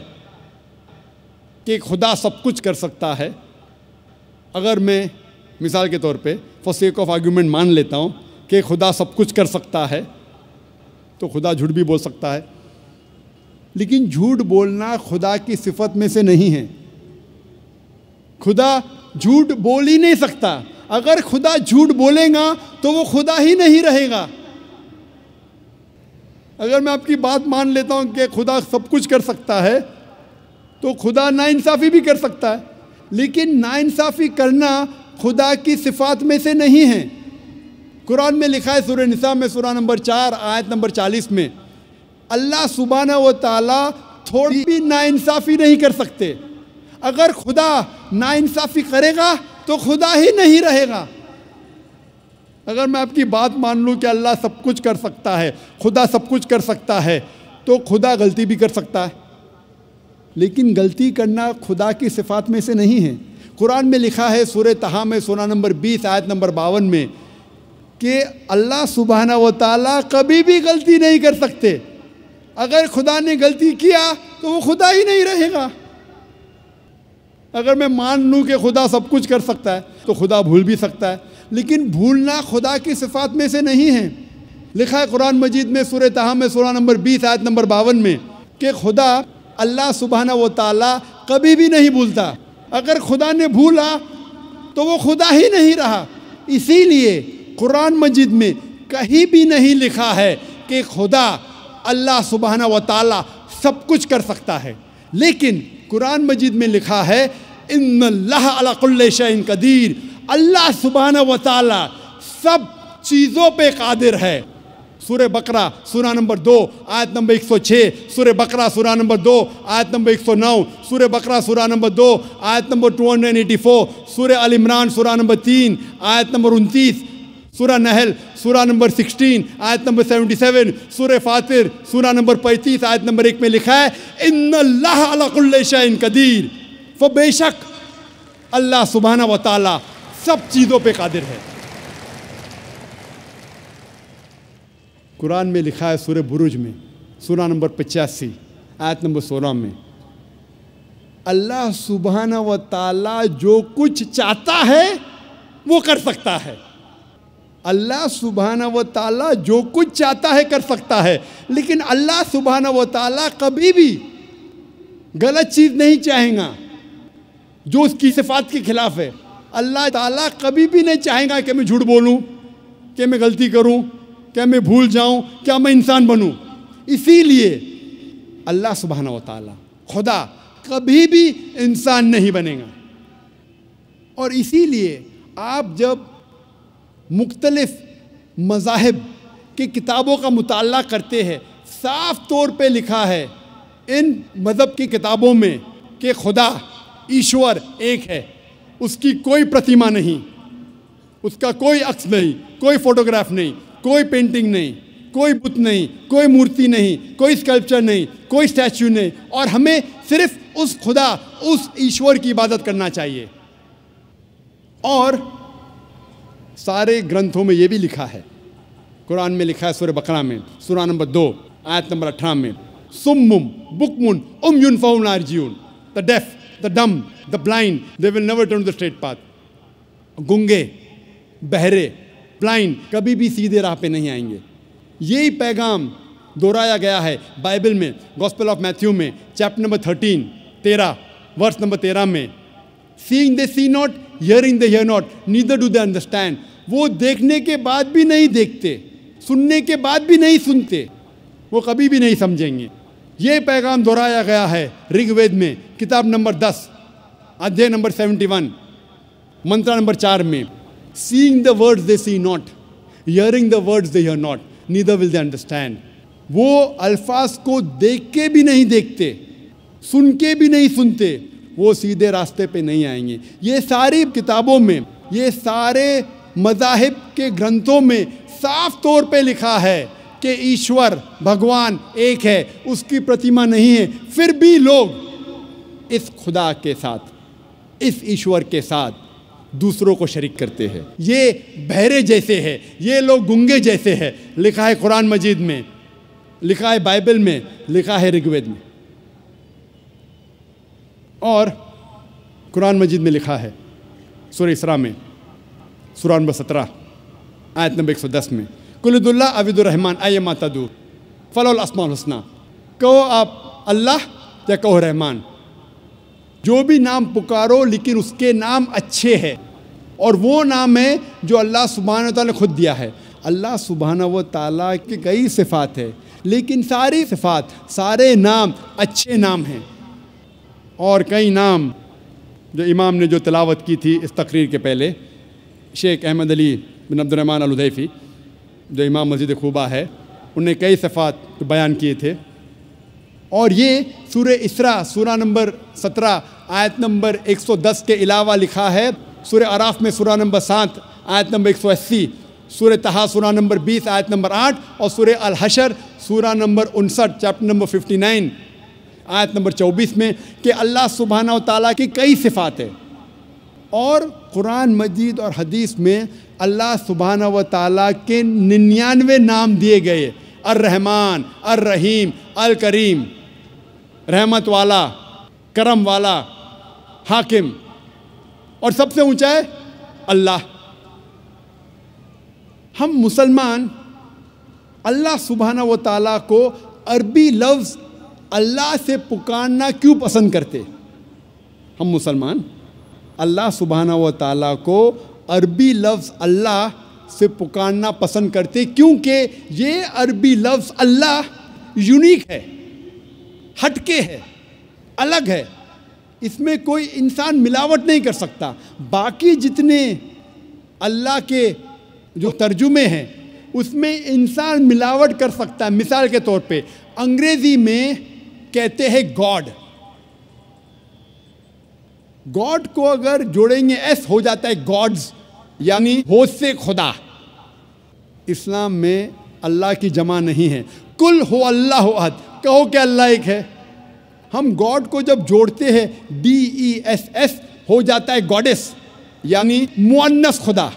کہ خدا سب کچھ کر سکتا ہے، اگر میں مثال کے طور پہ فار سیک آف آرگیومنٹ مان لیتا ہوں کہ خدا سب کچھ کر سکتا ہے، تو خدا جھوٹ بھی بول سکتا ہے۔ لیکن جھوٹ بولنا خدا کی صفت میں سے نہیں ہے۔ خدا جھوٹ بول ہی نہیں سکتا۔ اگر خدا جھوٹ بولے گا تو وہ خدا ہی نہیں رہے گا۔ اگر میں آپ کی بات مان لیتا ہوں کہ خدا سب کچھ کر سکتا ہے تو خدا ناانصافی بھی کر سکتا ہے، لیکن ناانصافی کرنا خدا کی صفات میں سے نہیں ہے۔ قرآن میں لکھا ہے سورہ نساء میں سورہ نمبر 4 آیت نمبر 40 میں، اللہ سبحانہ و تعالیٰ تھوڑی بھی ناانصافی نہیں کر سکتے۔ اگر خدا ناانصافی کرے گا تو خدا ہی نہیں رہے گا۔ اگر میں آپ کی بات مان لوں کہ اللہ سب کچھ کر سکتا ہے، خدا سب کچھ کر سکتا ہے، تو خدا غلطی بھی کر سکتا ہے، لیکن غلطی کرنا خدا کی صفات میں سے نہیں ہے۔ قرآن میں لکھا ہے سورہ طٰہٰ میں سورہ نمبر 20 آیت نمبر 52 میں کہ اللہ سبحانہ و تعالیٰ کبھی بھی غلطی نہیں کر سکتے۔ اگر خدا نے غلطی کیا تو وہ خدا ہی نہیں رہے گا۔ اگر میں مان لوں کہ خدا سب کچھ کر سکتا ہے تو خدا بھول بھی سکتا ہے، لیکن بھولنا خدا کی صفات میں سے نہیں ہے۔ لکھا ہے قرآن مجید میں سورہ طٰہٰ میں سورہ نمبر 20 آیت نمبر 52 میں کہ خدا اللہ سبحانہ و تعالیٰ کبھی بھی نہیں بھولتا۔ اگر خدا نے بھولا تو وہ خدا ہی نہیں رہا۔ اسی لیے قرآن مجید میں کہیں بھی نہیں لکھا ہے کہ خدا اللہ سبحانہ و تعالیٰ سب کچھ کر سکتا ہے، لیکن قرآن مجید میں لکھا ہے ان اللہ علی کل شیء قدیر، اللہ سبحانہ و تعالیٰ سب چیزوں پہ قادر ہے۔ سورہ بقرہ سورہ نمبر 2 آیت نمبر 106، سورہ بقرہ سورہ نمبر 2 آیت نمبر 109، سورہ بقرہ سورہ نمبر 2 آیت نمبر 284، سورہ آل عمران سورہ نمبر 3 آیت نمبر 29، سورہ نحل سورہ نمبر 16 آیت نمبر 77، سورہ فاطر سورہ نمبر 35 آیت نمبر 1 میں لکھا ہے ان اللہ علی کل شیء قدیر، بے شک اللہ سبحانہ و تعالیٰ سب چیزوں پہ قادر ہے۔ قرآن میں لکھا ہے سورہ بروج میں سورہ نمبر 85 آیت نمبر 16 میں، اللہ سبحانہ و تعالیٰ جو کچھ چاہتا ہے وہ کر سکتا ہے۔ اللہ سبحانہ و تعالیٰ جو کچھ چاہتا ہے کر سکتا ہے، لیکن اللہ سبحانہ و تعالیٰ کبھی بھی غلط چیز نہیں چاہیں گا جو اس کی صفات کے خلاف ہے۔ اللہ تعالیٰ کبھی بھی نہیں چاہیں گا کہ میں جھوٹ بولوں، کہ میں غلطی کروں، کہ میں بھول جاؤں، کیا میں انسان بنوں۔ اسی لیے اللہ سبحانہ و تعالیٰ خدا کبھی بھی انسان نہیں بنے گا۔ اور اسی لیے آپ جب مختلف مذاہب کی کتابوں کا مطالعہ کرتے ہیں، صاف طور پہ لکھا ہے ان مذہب کی کتابوں میں کہ خدا ایشور ایک ہے، اس کی کوئی پرتیما نہیں، اس کا کوئی عکس نہیں، کوئی فوٹوگراف نہیں، کوئی پینٹنگ نہیں، کوئی بت نہیں، کوئی مورتی نہیں، کوئی اسکلپچر نہیں، کوئی اسٹیچو نہیں، اور ہمیں صرف اس خدا، اس ایشور کی عبادت کرنا چاہیے۔ اور سارے گرنتھوں میں یہ بھی لکھا ہے، قرآن میں لکھا ہے سورہ بقرہ میں سورہ نمبر 2 آیت نمبر 18 میں، سمم بکمن عمیٌ فہم لا یرجعون، the deaf, the dumb, the blind, they will never turn to the straight path۔ گنگے، بہرے، بلائنڈ کبھی بھی سیدھے راہ پہ نہیں آئیں گے۔ یہی پیغام دہرایا گیا ہے بائبل میں، گوسپل آف میتھیو میں چیپٹر نمبر 13 ورس نمبر 13 میں، seeing they see not, hearing they hear not, neither do they understand. وہ دیکھنے کے بعد بھی نہیں دیکھتے، سننے کے بعد بھی نہیں سنتے، وہ کبھی بھی نہیں سمجھیں گے۔ یہ پیغام دہرایا گیا ہے رگ وید میں کتاب نمبر 10 ادھیے نمبر 71 منترا نمبر 4 میں، seeing the words they see not, hearing the words they hear not, neither will they understand۔ وہ الفاظ کو دیکھ کے بھی نہیں دیکھتے، سن کے بھی نہیں سنتے، وہ سیدھے راستے پہ نہیں آئیں گے۔ یہ ساری کتابوں میں، یہ سارے مذاہب کے گرنتھوں میں صاف طور پہ لکھا ہے کہ ایشور بھگوان ایک ہے، اس کی پرتیما نہیں ہے، پھر بھی لوگ اس خدا کے ساتھ، اس ایشور کے ساتھ دوسروں کو شریک کرتے ہیں۔ یہ بہرے جیسے ہے، یہ لوگ گنگے جیسے ہے، لکھا ہے قرآن مجید میں، لکھا ہے بائبل میں، لکھا ہے رگ وید میں۔ اور قرآن مجید میں لکھا ہے سورہ اسراء میں سورہ نمبر 17 آیت نمبر 110 میں، قل ادعوا اللہ او ادعوا الرحمن ایما تدعوا فلہ الاسماء الحسنی، کہو آپ اللہ یا کہو رحمان، جو بھی نام پکارو لیکن اس کے نام اچھے ہیں، اور وہ نام ہے جو اللہ سبحانہ و تعالیٰ نے خود دیا ہے۔ اللہ سبحانہ و تعالیٰ کی کئی صفات ہے، لیکن ساری صفات، سارے نام اچھے نام ہیں۔ اور کئی نام جو امام نے جو تلاوت کی تھی اس تقریر کے پہلے، شیخ احمد علی بن عبد الرحمن الحذیفی جو امام مسجد قباء ہے، انہوں نے کئی صفات بیان کیے تھے۔ اور یہ سورہ اسراء سورہ نمبر 17 آیت نمبر 110 کے علاوہ لکھا ہے سورہ اعراف میں سورہ نمبر 7 آیت نمبر 180، سورہ طٰہٰ سورہ نمبر 20 آیت نمبر 8، اور سورہ الحشر سورہ نمبر 59 چیپٹر نمبر 59 آیت نمبر 24 میں کہ اللہ سبحانہ و تعالیٰ کی کئی صفات ہیں۔ اور قرآن مجید اور حدیث میں اللہ سبحانہ و تعالیٰ کے 99 نام دیے گئے، الرحمن، الرحیم، الکریم، رحمت والا، کرم والا، حاکم، اور سب سے اونچا ہے اللہ۔ ہم مسلمان اللہ سبحانہ و تعالیٰ کو عربی لفظ اللہ سے پکارنا کیوں پسند کرتے؟ ہم مسلمان اللہ سبحانہ و تعالیٰ کو عربی لفظ اللہ سے پکارنا پسند کرتے کیونکہ یہ عربی لفظ اللہ یونیک ہے، ہٹ کے ہے، الگ ہے، اس میں کوئی انسان ملاوٹ نہیں کر سکتا۔ باقی جتنے اللہ کے جو ترجمے ہیں اس میں انسان ملاوٹ کر سکتا ہے۔ مثال کے طور پہ انگریزی میں کہتے ہیں گاڈ، گاڈ کو اگر جوڑیں گے ایس ہو جاتا ہے گاڈز، یعنی ہوش سے خدا۔ اسلام میں اللہ کی جمع نہیں ہے، کل ہو اللہ احد، کہو کہ اللہ ایک ہے۔ ہم گاڈ کو جب جوڑتے ہیں DESS ہو جاتا ہے گاڈس، یعنی مؤنث خدا.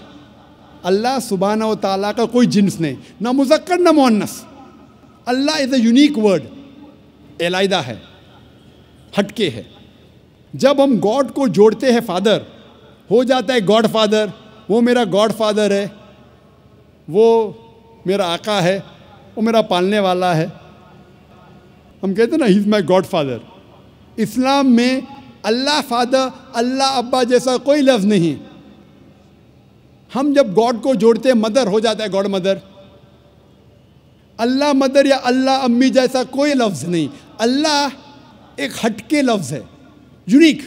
اللہ سبحانہ و تعالیٰ کا کوئی جنس نہیں, نہ مذکر نہ مؤنث. اللہ از اے یونیک ورڈ, علیحدہ ہے, ہٹ کے ہے. جب ہم گاڈ کو جوڑتے ہیں فادر, ہو جاتا ہے گاڈ فادر, وہ میرا گاڈ فادر ہے, وہ میرا آقا ہے, وہ میرا پالنے والا ہے. ہم کہتے ہیں نا, ہی از مائی گاڈ فادر. اسلام میں اللہ فادر, اللہ ابا جیسا کوئی لفظ نہیں. ہم جب گاڈ کو جوڑتے ہیں مدر, ہو جاتا ہے گاڈ مدر. اللہ مدر یا اللہ امی جیسا کوئی لفظ نہیں. اللہ ایک ہٹ کے لفظ ہے, یونیک.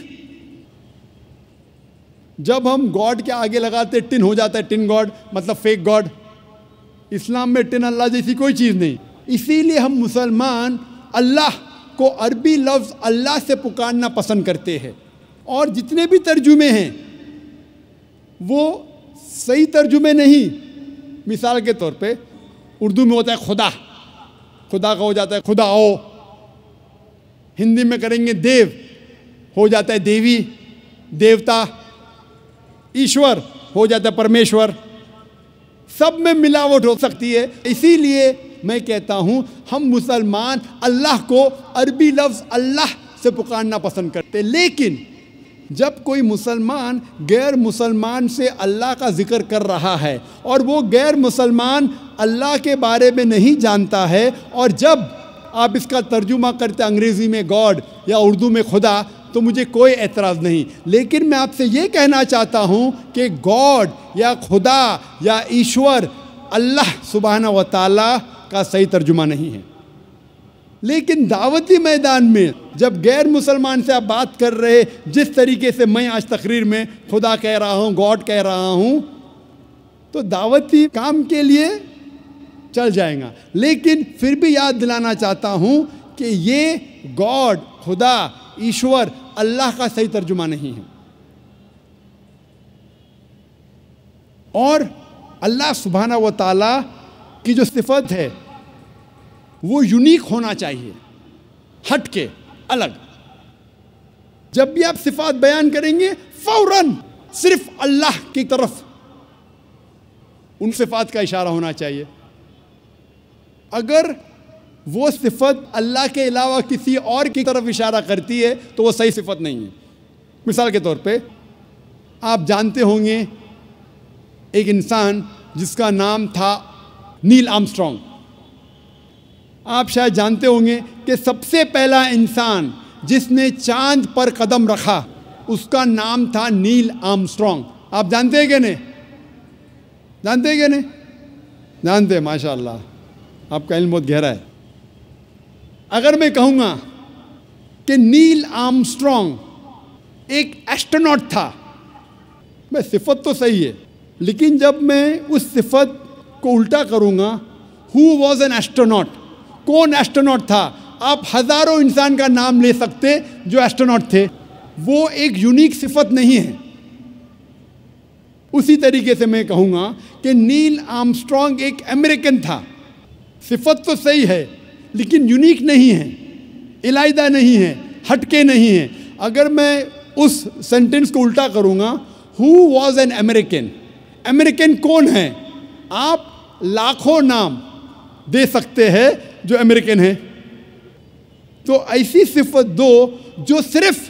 جب ہم گاڈ کے آگے لگاتے ٹن, ہو جاتا ہے ٹن گاڈ, مطلب فیک گاڈ. اسلام میں ٹن اللہ جیسی کوئی چیز نہیں. اسی لیے ہم مسلمان اللہ کو عربی لفظ اللہ سے پکارنا پسند کرتے ہیں. اور جتنے بھی ترجمے ہیں وہ صحیح ترجمے نہیں. مثال کے طور پہ اردو میں ہوتا ہے خدا, خدا کا ہو جاتا ہے خدا او. ہندی میں کریں گے دیو, ہو جاتا ہے دیوی, دیوتا. ایشور ہو جاتا ہے پرمیشور. سب میں ملاوٹ ہو سکتی ہے. اسی لیے میں کہتا ہوں ہم مسلمان اللہ کو عربی لفظ اللہ سے پکارنا پسند کرتے. لیکن جب کوئی مسلمان غیر مسلمان سے اللہ کا ذکر کر رہا ہے اور وہ غیر مسلمان اللہ کے بارے میں نہیں جانتا ہے, اور جب آپ اس کا ترجمہ کرتے انگریزی میں گاڈ یا اردو میں خدا, تو مجھے کوئی اعتراض نہیں. لیکن میں آپ سے یہ کہنا چاہتا ہوں کہ گاڈ یا خدا یا ایشور اللہ سبحانہ و تعالیٰ کا صحیح ترجمہ نہیں ہے. لیکن دعوتی میدان میں جب غیر مسلمان سے آپ بات کر رہے, جس طریقے سے میں آج تقریر میں خدا کہہ رہا ہوں, گاڈ کہہ رہا ہوں, تو دعوتی کام کے لیے چل جائیں گا. لیکن پھر بھی یاد دلانا چاہتا ہوں کہ یہ گاڈ, خدا, ایشور اللہ کا صحیح ترجمہ نہیں ہے. اور اللہ سبحانہ و تعالیٰ کی جو صفت ہے وہ یونیک ہونا چاہیے, ہٹ کے, الگ. جب بھی آپ صفات بیان کریں گے فوراً صرف اللہ کی طرف ان صفات کا اشارہ ہونا چاہیے. اگر وہ صفت اللہ کے علاوہ کسی اور کی طرف اشارہ کرتی ہے تو وہ صحیح صفت نہیں ہے. مثال کے طور پہ آپ جانتے ہوں گے ایک انسان جس کا نام تھا نیل آرمسٹرانگ. آپ شاید جانتے ہوں گے کہ سب سے پہلا انسان جس نے چاند پر قدم رکھا اس کا نام تھا نیل آرمسٹرانگ. آپ جانتے ہیں کہ نہیں؟ جانتے ہیں کہ نہیں؟ جانتے ہیں, ماشاء اللہ, آپ کا علم بہت گہرا ہے. اگر میں کہوں گا کہ نیل آرمسٹرانگ ایک ایسٹروناٹ تھا, میں صفت تو صحیح ہے, لیکن جب میں اس صفت کو الٹا کروں گا, ہو واز این ایسٹروناٹ, کون ایسٹروناٹ تھا, آپ ہزاروں انسان کا نام لے سکتے جو ایسٹروناٹ تھے. وہ ایک یونیک صفت نہیں ہے. اسی طریقے سے میں کہوں گا کہ نیل آرمسٹرانگ ایک امریکن تھا, صفت تو صحیح ہے لیکن یونیک نہیں ہے, علیحدہ نہیں ہے, ہٹ کے نہیں ہے. اگر میں اس سینٹنس کو الٹا کروں گا, who was an American, American کون ہے, آپ لاکھوں نام دے سکتے ہیں جو امریکن ہیں. تو ایسی صفت دو جو صرف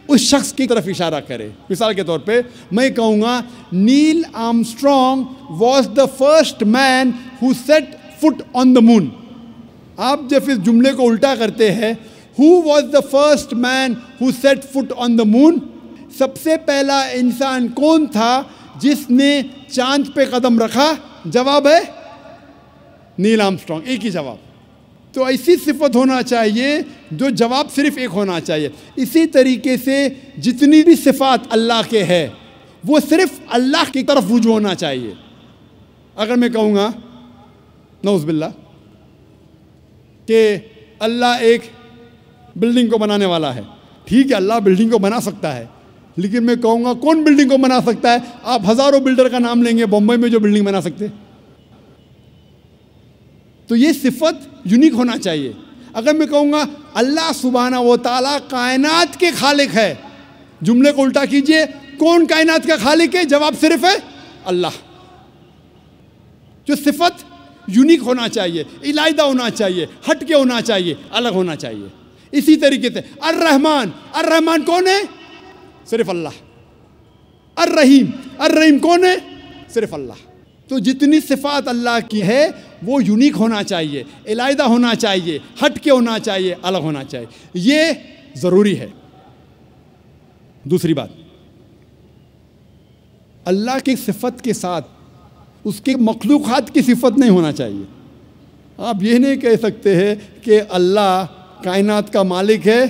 اس شخص کی طرف اشارہ کرے. مثال کے طور پہ میں کہوں گا Neil Armstrong was the first man who set foot on the moon. آپ جب اس جملے کو الٹا کرتے ہیں, who was the first man who set foot on the moon, سب سے پہلا انسان کون تھا جس نے چاند پہ قدم رکھا, جواب ہے نیل آرمسٹرانگ. ایک ہی جواب. تو ایسی صفت ہونا چاہیے جو جواب صرف ایک ہونا چاہیے. اسی طریقے سے جتنی بھی صفات اللہ کے ہے وہ صرف اللہ کی طرف رجوع ہونا چاہیے. اگر میں کہوں گا نعوذ باللہ کہ اللہ ایک بلڈنگ کو بنانے والا ہے, ٹھیک ہے, اللہ بلڈنگ کو بنا سکتا ہے, لیکن میں کہوں گا کون بلڈنگ کو بنا سکتا ہے, آپ ہزاروں بلڈر کا نام لیں گے بمبئی میں جو بلڈنگ بنا سکتے. تو یہ صفت یونیک ہونا چاہیے. اگر میں کہوں گا اللہ سبحانہ و تعالیٰ کائنات کے خالق ہے, جملے کو الٹا کیجئے, کون کائنات کا خالق ہے؟ جواب صرف ہے اللہ۔ جو صفت یونیک ہونا چاہیے، علیحدہ ہونا چاہیے، ہٹ کے ہونا چاہیے، الگ ہونا چاہیے۔ اسی طریقے سے الرحمن، الرحمن کون ہے؟ صرف اللہ۔ الرحیم، الرحیم کون ہے؟ صرف اللہ۔ تو جتنی صفات اللہ کی ہے وہ یونیک ہونا چاہیے، علیحدہ ہونا چاہیے، ہٹ کے ہونا چاہیے، الگ ہونا چاہیے، یہ ضروری ہے۔ دوسری بات، اللہ کی صفت کے ساتھ اس کے مخلوقات کی صفت نہیں ہونا چاہیے۔ آپ یہ نہیں کہہ سکتے ہیں کہ اللہ کائنات کا مالک ہے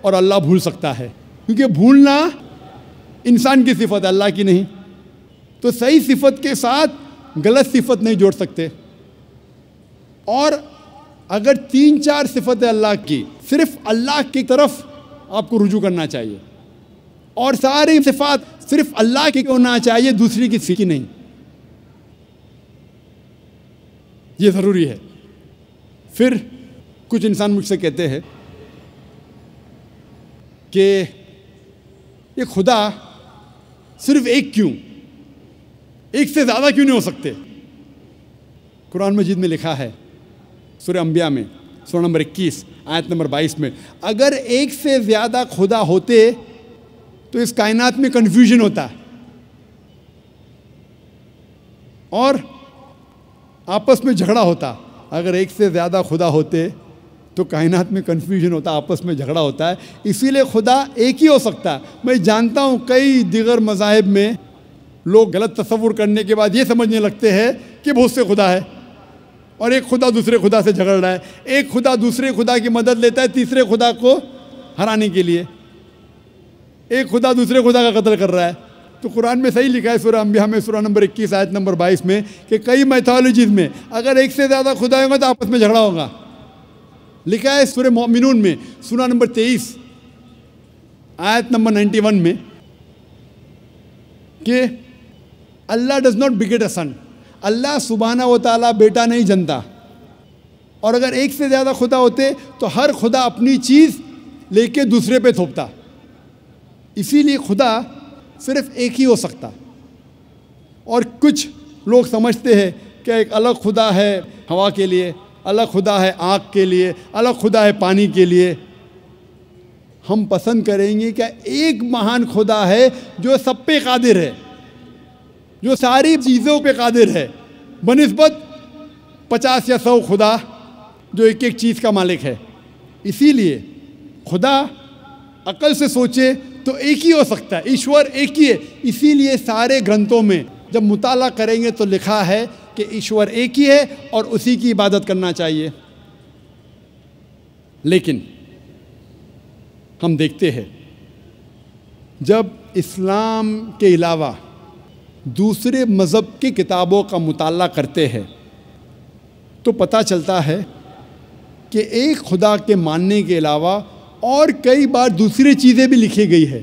اور اللہ بھول سکتا ہے، کیونکہ بھولنا انسان کی صفت ہے، اللہ کی نہیں۔ تو صحیح صفت کے ساتھ غلط صفت نہیں جوڑ سکتے۔ اور اگر 3-4 صفتیں اللہ کی، صرف اللہ کی طرف آپ کو رجوع کرنا چاہیے، اور ساری صفات صرف اللہ کی ہونا چاہیے، دوسری کسی کی نہیں۔ یہ ضروری ہے۔ پھر کچھ انسان مجھ سے کہتے ہیں کہ یہ خدا صرف ایک کیوں، ایک سے زیادہ کیوں نہیں ہو سکتے؟ قرآن مجید میں لکھا ہے سورہ انبیاء میں سورہ نمبر 21 آیت نمبر 22 میں، اگر ایک سے زیادہ خدا ہوتے تو اس کائنات میں کنفیوژن ہوتا اور آپس میں جھگڑا ہوتا۔ اگر ایک سے زیادہ خدا ہوتے تو کائنات میں کنفیوژن ہوتا، آپس میں جھگڑا ہوتا ہے۔ اسی لیے خدا ایک ہی ہو سکتا ہے۔ میں جانتا ہوں کئی دیگر مذاہب میں لوگ غلط تصور کرنے کے بعد یہ سمجھنے لگتے ہیں کہ بہت سے خدا ہے، اور ایک خدا دوسرے خدا سے جھگڑ رہا ہے، ایک خدا دوسرے خدا کی مدد لیتا ہے تیسرے خدا کو ہرانے کے لیے، ایک خدا دوسرے خدا کا قتل کر رہا ہے۔ تو قرآن میں صحیح لکھا ہے سورہ انبیاء میں سورہ نمبر 21 آیت نمبر 22 میں کہ کئی میتھالوجیز میں اگر ایک سے زیادہ خدا ہوں گا تو آپس میں جھگڑا ہوگا۔ لکھا ہے سورہ مومنون میں سورہ نمبر 23 آیت نمبر 91 میں کہ اللہ ڈز ناٹ بیگٹ اے سن، اللہ سبحانہ و تعالیٰ بیٹا نہیں جنتا، اور اگر ایک سے زیادہ خدا ہوتے تو ہر خدا اپنی چیز لے کے دوسرے پہ تھوپتا۔ اسی لیے خدا صرف ایک ہی ہو سکتا۔ اور کچھ لوگ سمجھتے ہیں کہ ایک الگ خدا ہے ہوا کے لیے، الگ خدا ہے آگ کے لیے، الگ خدا ہے پانی کے لیے۔ ہم پسند کریں گے کہ ایک مہان خدا ہے جو سب پہ قادر ہے، جو ساری چیزوں پہ قادر ہے، بنسبت 50 یا 100 خدا جو ایک ایک چیز کا مالک ہے۔ اسی لیے خدا عقل سے سوچے تو ایک ہی ہو سکتا ہے، ایشور ایک ہی ہے۔ اسی لیے سارے گرنتھوں میں جب مطالعہ کریں گے تو لکھا ہے کہ ایشور ایک ہی ہے اور اسی کی عبادت کرنا چاہیے۔ لیکن ہم دیکھتے ہیں جب اسلام کے علاوہ دوسرے مذہب کی کتابوں کا مطالعہ کرتے ہیں تو پتہ چلتا ہے کہ ایک خدا کے ماننے کے علاوہ اور کئی بار دوسری چیزیں بھی لکھی گئی ہے،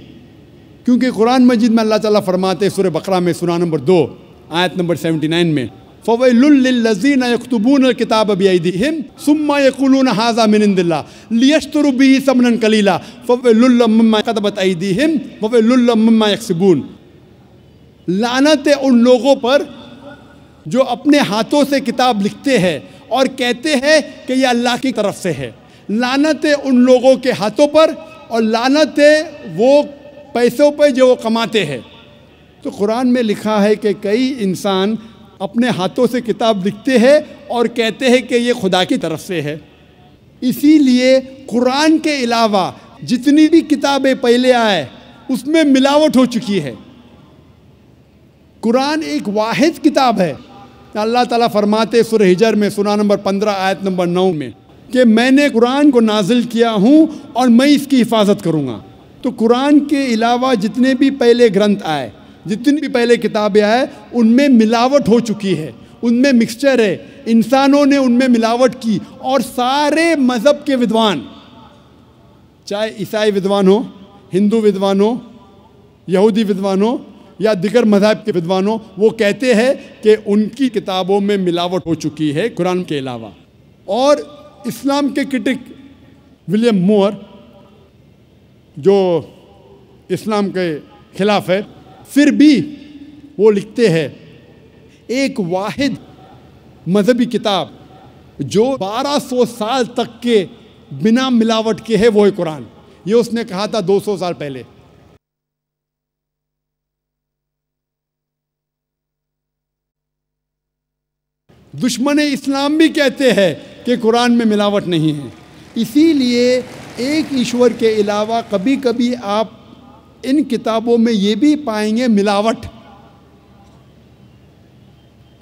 کیونکہ قرآن مجید میں اللہ تعالیٰ فرماتے سورہ بقرہ میں سورہ نمبر 2 آیت نمبر 79 میں فَوَيْلٌ لِّلَّذِينَ يَكْتُبُونَ الْكِتَابَ بِأَيْدِيهِمْ ثُمَّ يَقُولُونَ هَٰذَا مِنْ عِندِ اللَّهِ لِيَشْتَرُوا بِهِ ثَمَنًا قَلِيلًا فَوَيْلٌ لَّهُم مِّمَّا كَتَبَتْ أَيْدِيهِمْ وَوَيْلٌ لَّهُم مِّمَّا يَكْسِبُونَ۔ لعنت ہے ان لوگوں پر جو اپنے ہاتھوں سے کتاب لکھتے ہیں اور کہتے ہیں کہ یہ اللہ کی طرف سے ہے۔ لعنت ہے ان لوگوں کے ہاتھوں پر، اور لعنت ہے وہ پیسوں پہ جو وہ کماتے ہیں۔ تو قرآن میں لکھا ہے کہ کئی انسان اپنے ہاتھوں سے کتاب لکھتے ہیں اور کہتے ہیں کہ یہ خدا کی طرف سے ہے۔ اسی لیے قرآن کے علاوہ جتنی بھی کتابیں پہلے آئے اس میں ملاوٹ ہو چکی ہے۔ قرآن ایک واحد کتاب ہے۔ اللہ تعالیٰ فرماتے سورہ ہجر میں سورہ نمبر 15 آیت نمبر 9 میں کہ میں نے قرآن کو نازل کیا ہوں اور میں اس کی حفاظت کروں گا۔ تو قرآن کے علاوہ جتنے بھی پہلے گرنتھ آئے، جتنی بھی پہلے کتابیں آئے، ان میں ملاوٹ ہو چکی ہے، ان میں مکسچر ہے، انسانوں نے ان میں ملاوٹ کی۔ اور سارے مذہب کے ودوان، چاہے عیسائی ودوان ہو، ہندو ودوان ہو، یہودی ودوان ہو یا دیگر مذاہب کے ودوان ہو، وہ کہتے ہیں کہ ان کی کتابوں میں ملاوٹ ہو چکی ہے قرآن کے علاوہ۔ اور اسلام کے کرٹک ولیم مور جو اسلام کے خلاف ہے، پھر بھی وہ لکھتے ہیں ایک واحد مذہبی کتاب جو 1200 سال تک کے بنا ملاوٹ کے ہے وہ ہے قرآن. یہ اس نے کہا تھا 200 سال پہلے. دشمن اسلام بھی کہتے ہیں کہ قرآن میں ملاوٹ نہیں ہے. اسی لیے ایک ایشور کے علاوہ کبھی کبھی آپ ان کتابوں میں یہ بھی پائیں گے ملاوٹ،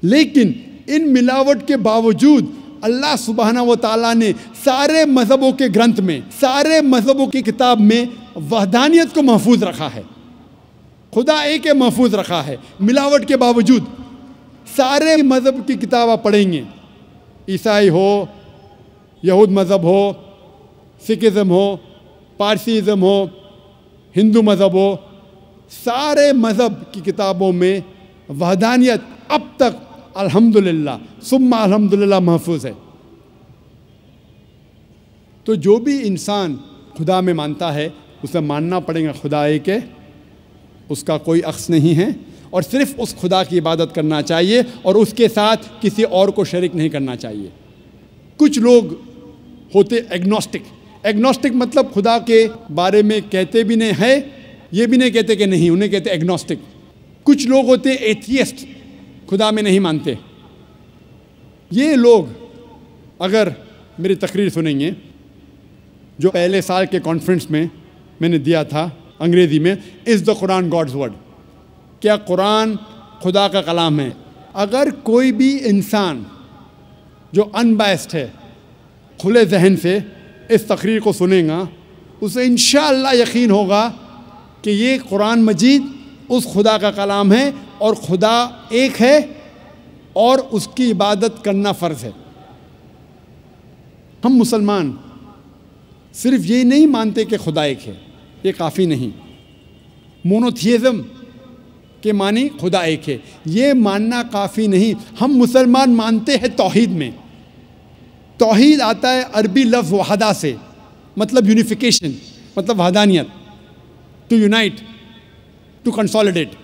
لیکن ان ملاوٹ کے باوجود اللہ سبحانہ و تعالیٰ نے سارے مذہبوں کے گرنتھ میں، سارے مذہبوں کی کتاب میں وحدانیت کو محفوظ رکھا ہے. خدا ایک محفوظ رکھا ہے ملاوٹ کے باوجود. سارے مذہب کی کتاب آپ پڑھیں گے، عیسائی ہو، یہود مذہب ہو، سکھزم ہو، پارسیزم ہو، ہندو مذہب ہو، سارے مذہب کی کتابوں میں وحدانیت اب تک الحمدللہ ثم الحمدللہ محفوظ ہے. تو جو بھی انسان خدا میں مانتا ہے اسے ماننا پڑے گا خدا ایک ہے، اس کا کوئی عکس نہیں ہے، اور صرف اس خدا کی عبادت کرنا چاہیے اور اس کے ساتھ کسی اور کو شریک نہیں کرنا چاہیے. کچھ لوگ ہوتے ایگنوسٹک مطلب خدا کے بارے میں کہتے بھی نہیں ہے، یہ بھی نہیں کہتے کہ نہیں، انہیں کہتے ایگنوسٹک. کچھ لوگ ہوتے ایتھیسٹ، خدا میں نہیں مانتے. یہ لوگ اگر میری تقریر سنیں گے جو پہلے سال کے کانفرنس میں نے دیا تھا انگریزی میں، از دا قرآن گاڈز ورڈ، کیا قرآن خدا کا کلام ہے؟ اگر کوئی بھی انسان جو ان بائسڈ ہے کھلے ذہن سے اس تقریر کو سنیں گا، اسے انشاءاللہ یقین ہوگا کہ یہ قرآن مجید اس خدا کا کلام ہے اور خدا ایک ہے اور اس کی عبادت کرنا فرض ہے. ہم مسلمان صرف یہ نہیں مانتے کہ خدا ایک ہے، یہ کافی نہیں. مونوتھیزم کے معنی خدا ایک ہے، یہ ماننا کافی نہیں. ہم مسلمان مانتے ہیں توحید میں. توحید آتا ہے عربی لفظ وحدہ سے، مطلب یونیفیکیشن، مطلب وحدانیت، ٹو یونائٹ، ٹو کنسولیڈیٹ.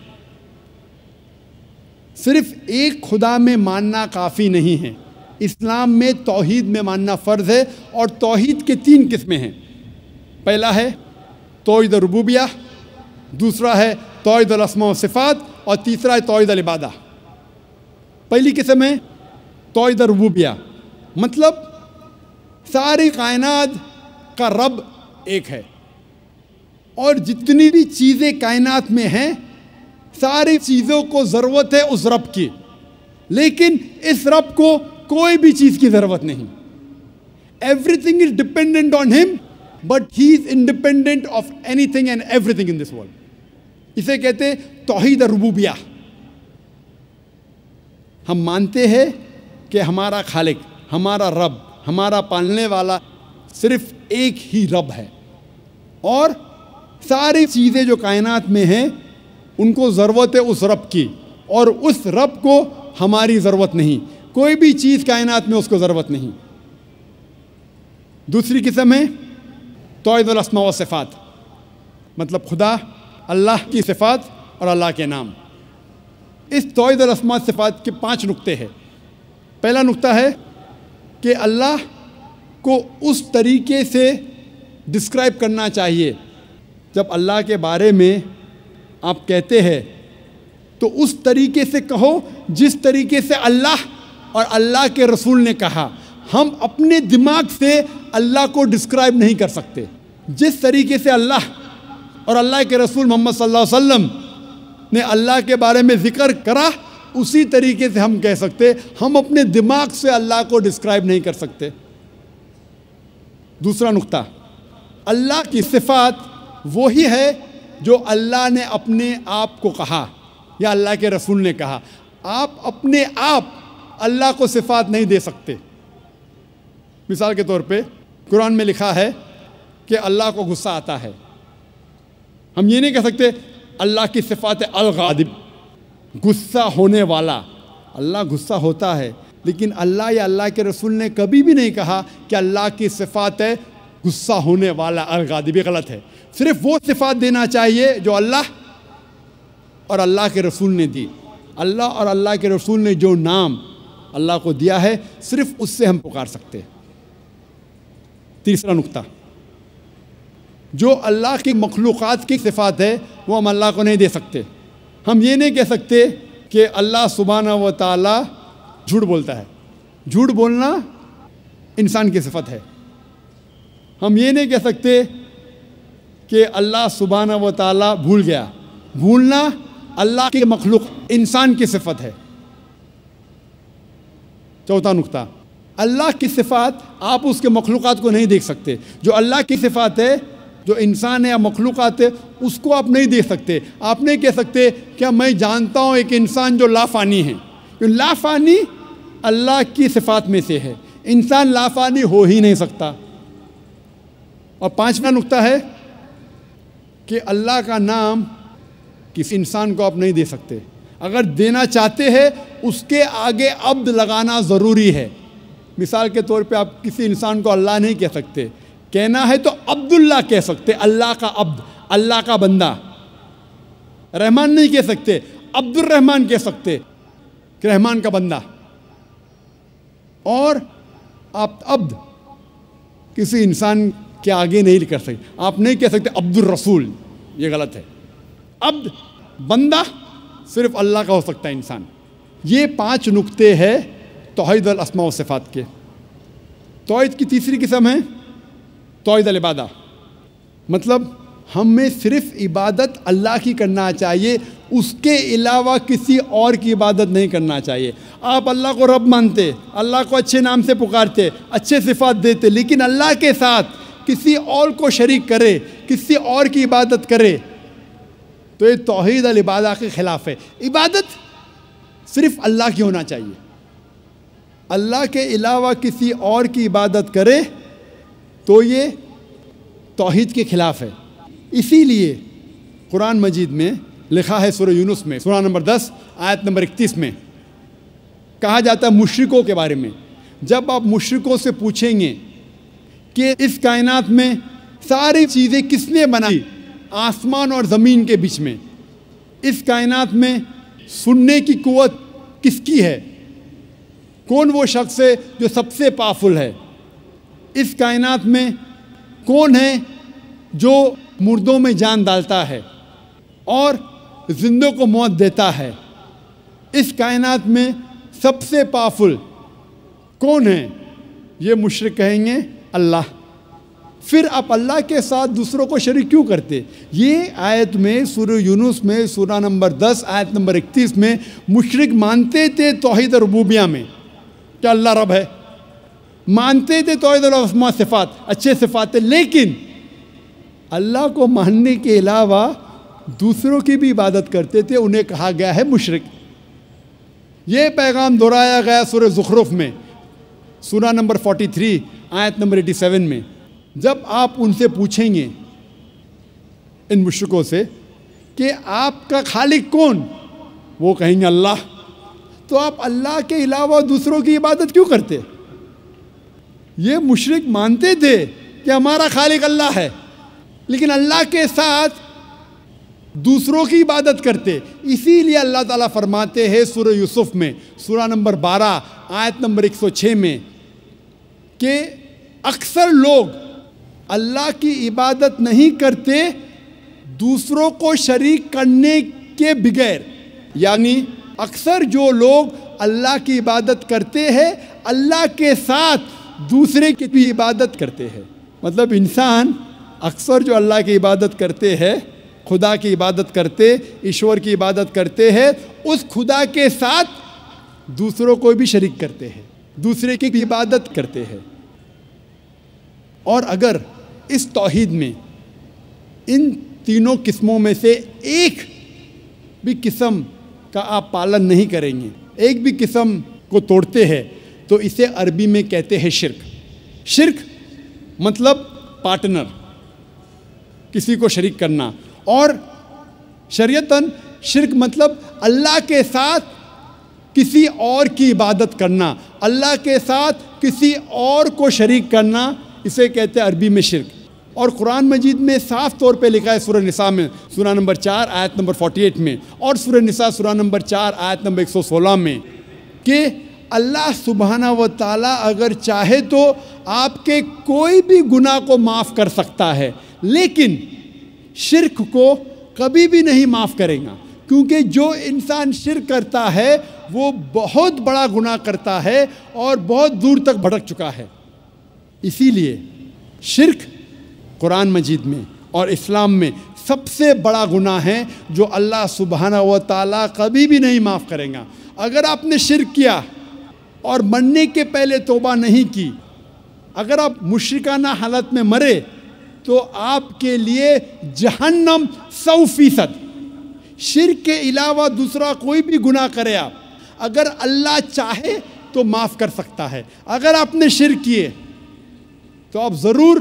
صرف ایک خدا میں ماننا کافی نہیں ہے. اسلام میں توحید میں ماننا فرض ہے، اور توحید کے 3 قسمیں ہیں. پہلا ہے توحید ربوبیہ، دوسرا ہے توحید الاسماء و صفات، اور تیسرا ہے توحید العبادہ. پہلی قسم ہے توحید ربوبیہ، مطلب ساری کائنات کا رب ایک ہے، اور جتنی بھی چیزیں کائنات میں ہیں ساری چیزوں کو ضرورت ہے اس رب کی، لیکن اس رب کو کوئی بھی چیز کی ضرورت نہیں. Everything is dependent on ہم، but he is independent of anything and everything in this world. اسے کہتے توحید ربوبیہ. ہم مانتے ہیں کہ ہمارا خالق، ہمارا رب، ہمارا پالنے والا صرف ایک ہی رب ہے، اور ساری چیزیں جو کائنات میں ہیں ان کو ضرورت ہے اس رب کی، اور اس رب کو ہماری ضرورت نہیں. کوئی بھی چیز کائنات میں اس کو ضرورت نہیں. دوسری قسم ہے توحید الاسماء و صفات، مطلب خدا، اللہ کی صفات اور اللہ کے نام. اس توحید الاسماء و صفات کے 5 نقطے ہیں. پہلا نقطہ ہے کہ اللہ کو اس طریقے سے ڈسکرائب کرنا چاہیے. جب اللہ کے بارے میں آپ کہتے ہیں تو اس طریقے سے کہو جس طریقے سے اللہ اور اللہ کے رسول نے کہا. ہم اپنے دماغ سے اللہ کو ڈسکرائب نہیں کر سکتے. جس طریقے سے اللہ اور اللہ کے رسول محمد صلی اللہ علیہ وسلم نے اللہ کے بارے میں ذکر کرا اسی طریقے سے ہم کہہ سکتے. ہم اپنے دماغ سے اللہ کو ڈسکرائب نہیں کر سکتے. دوسرا نقطہ، اللہ کی صفات وہی ہے جو اللہ نے اپنے آپ کو کہا یا اللہ کے رسول نے کہا. آپ اپنے آپ اللہ کو صفات نہیں دے سکتے. مثال کے طور پہ قرآن میں لکھا ہے کہ اللہ کو غصہ آتا ہے. ہم یہ نہیں کہہ سکتے اللہ کی صفات الغاضب، غصہ ہونے والا. اللہ غصہ ہوتا ہے، لیکن اللہ یا اللہ کے رسول نے کبھی بھی نہیں کہا کہ اللہ کی صفات ہے غصہ ہونے والا الغاضب. غلط ہے. صرف وہ صفات دینا چاہیے جو اللہ اور اللہ کے رسول نے دی۔ اللہ اور اللہ کے رسول نے جو نام اللہ کو دیا ہے صرف اس سے ہم پکار سکتے ہیں۔ تیسرا نقطہ، جو اللہ کی مخلوقات کی صفات ہے وہ ہم اللہ کو نہیں دے سکتے۔ ہم یہ نہیں کہہ سکتے کہ اللہ سبحانہ و تعالیٰ جھوٹ بولتا ہے۔ جھوٹ بولنا انسان کی صفت ہے۔ ہم یہ نہیں کہہ سکتے کہ اللہ سبحانہ و تعالیٰ بھول گیا۔ بھولنا اللہ کی مخلوق انسان کی صفت ہے۔ چوتھا نقطہ، اللہ کی صفات آپ اس کے مخلوقات کو نہیں دیکھ سکتے۔ جو اللہ کی صفات ہے، جو انسان ہے یا مخلوقات ہے، اس کو آپ نہیں دیکھ سکتے۔ آپ نہیں کہہ سکتے کہ میں جانتا ہوں ایک انسان جو لافانی ہے۔ لافانی اللہ کی صفات میں سے ہے، انسان لافانی ہو ہی نہیں سکتا۔ اور پانچواں نقطہ ہے کہ اللہ کا نام کسی انسان کو آپ نہیں دے سکتے۔ اگر دینا چاہتے ہیں اس کے آگے عبد لگانا ضروری ہے۔ مثال کے طور پہ آپ کسی انسان کو اللہ نہیں کہہ سکتے، کہنا ہے تو عبداللہ کہہ سکتے، اللہ کا عبد، اللہ کا بندہ۔ رحمان نہیں کہہ سکتے، عبد الرحمن کہہ سکتے کہ رحمان کا بندہ۔ اور آپ عبد کسی انسان کے آگے نہیں کر سکتے، آپ نہیں کہہ سکتے عبد الرسول، یہ غلط ہے۔ عبد، بندہ صرف اللہ کا ہو سکتا ہے انسان۔ یہ 5 نقطے ہیں توحید الاسماء و صفات کے۔ توحید کی تیسری قسم ہے توحید العبادہ، مطلب ہمیں صرف عبادت اللہ کی کرنا چاہیے، اس کے علاوہ کسی اور کی عبادت نہیں کرنا چاہیے۔ آپ اللہ کو رب مانتے، اللہ کو اچھے نام سے پکارتے، اچھے صفات دیتے، لیکن اللہ کے ساتھ کسی اور کو شریک کرے، کسی اور کی عبادت کرے تو یہ توحید العبادہ کے خلاف ہے۔ عبادت صرف اللہ کی ہونا چاہیے۔ اللہ کے علاوہ کسی اور کی عبادت کرے تو یہ توحید کے خلاف ہے۔ اسی لیے قرآن مجید میں لکھا ہے سورہ یونس میں، سورہ نمبر 10 آیت نمبر 31 میں کہا جاتا ہے مشرکوں کے بارے میں، جب آپ مشرکوں سے پوچھیں گے کہ اس کائنات میں ساری چیزیں کس نے بنائی، آسمان اور زمین کے بیچ میں، اس کائنات میں سننے کی قوت کس کی ہے، کون وہ شخص ہے جو سب سے پاورفل ہے، اس کائنات میں کون ہے جو مردوں میں جان ڈالتا ہے اور زندوں کو موت دیتا ہے، اس کائنات میں سب سے پاورفل کون ہے، یہ مشرک کہیں گے اللہ۔ پھر آپ اللہ کے ساتھ دوسروں کو شریک کیوں کرتے؟ یہ آیت میں سورہ یونس میں سورہ نمبر 10 آیت نمبر 31 میں مشرک مانتے تھے توحید ربوبیہ میں کہ اللہ رب ہے، مانتے تھے توحید الاسماء صفات، اچھے صفات، لیکن اللہ کو ماننے کے علاوہ دوسروں کی بھی عبادت کرتے تھے، انہیں کہا گیا ہے مشرک۔ یہ پیغام دہرایا گیا سورہ زخرف میں سورہ نمبر 43 آیت نمبر 87 میں۔ جب آپ ان سے پوچھیں گے، ان مشرکوں سے، کہ آپ کا خالق کون، وہ کہیں گے اللہ، تو آپ اللہ کے علاوہ دوسروں کی عبادت کیوں کرتے؟ یہ مشرک مانتے تھے کہ ہمارا خالق اللہ ہے، لیکن اللہ کے ساتھ دوسروں کی عبادت کرتے۔ اسی لیے اللہ تعالیٰ فرماتے ہیں سورہ یوسف میں سورہ نمبر 12 آیت نمبر 106 میں کہ اکثر لوگ اللہ کی عبادت نہیں کرتے دوسروں کو شریک کرنے کے بغیر، یعنی اکثر جو لوگ اللہ کی عبادت کرتے ہیں اللہ کے ساتھ دوسرے کی بھی عبادت کرتے ہیں۔ مطلب انسان اکثر جو اللہ کی عبادت کرتے ہیں، خدا کی عبادت کرتے، ایشور کی عبادت کرتے ہیں، اس خدا کے ساتھ دوسروں کو بھی شریک کرتے ہیں، دوسرے کی بھی عبادت کرتے ہیں۔ اور اگر اس توحید میں ان تینوں قسموں میں سے ایک بھی قسم کا آپ پالن نہیں کریں گے، ایک بھی قسم کو توڑتے ہیں، تو اسے عربی میں کہتے ہیں شرک۔ شرک مطلب پارٹنر، کسی کو شریک کرنا، اور شریعتاً شرک مطلب اللہ کے ساتھ کسی اور کی عبادت کرنا، اللہ کے ساتھ کسی اور کو شریک کرنا، اسے کہتے ہیں عربی میں شرک۔ اور قرآن مجید میں صاف طور پہ لکھا ہے سورہ نساء میں سورہ نمبر 4 آیت نمبر 48 میں اور سورہ نساء سورہ نمبر 4 آیت نمبر 116 میں کہ اللہ سبحانہ و تعالیٰ اگر چاہے تو آپ کے کوئی بھی گناہ کو معاف کر سکتا ہے، لیکن شرک کو کبھی بھی نہیں معاف کرے گا، کیونکہ جو انسان شرک کرتا ہے وہ بہت بڑا گناہ کرتا ہے اور بہت دور تک بھٹک چکا ہے۔ اسی لیے شرک قرآن مجید میں اور اسلام میں سب سے بڑا گناہ ہے جو اللہ سبحانہ و تعالیٰ کبھی بھی نہیں معاف کرے گا۔ اگر آپ نے شرک کیا اور مرنے کے پہلے توبہ نہیں کی، اگر آپ مشرکانہ حالت میں مرے تو آپ کے لیے جہنم 100%۔ شرک کے علاوہ دوسرا کوئی بھی گناہ کرے آپ، اگر اللہ چاہے تو معاف کر سکتا ہے۔ اگر آپ نے شرک کیے تو آپ ضرور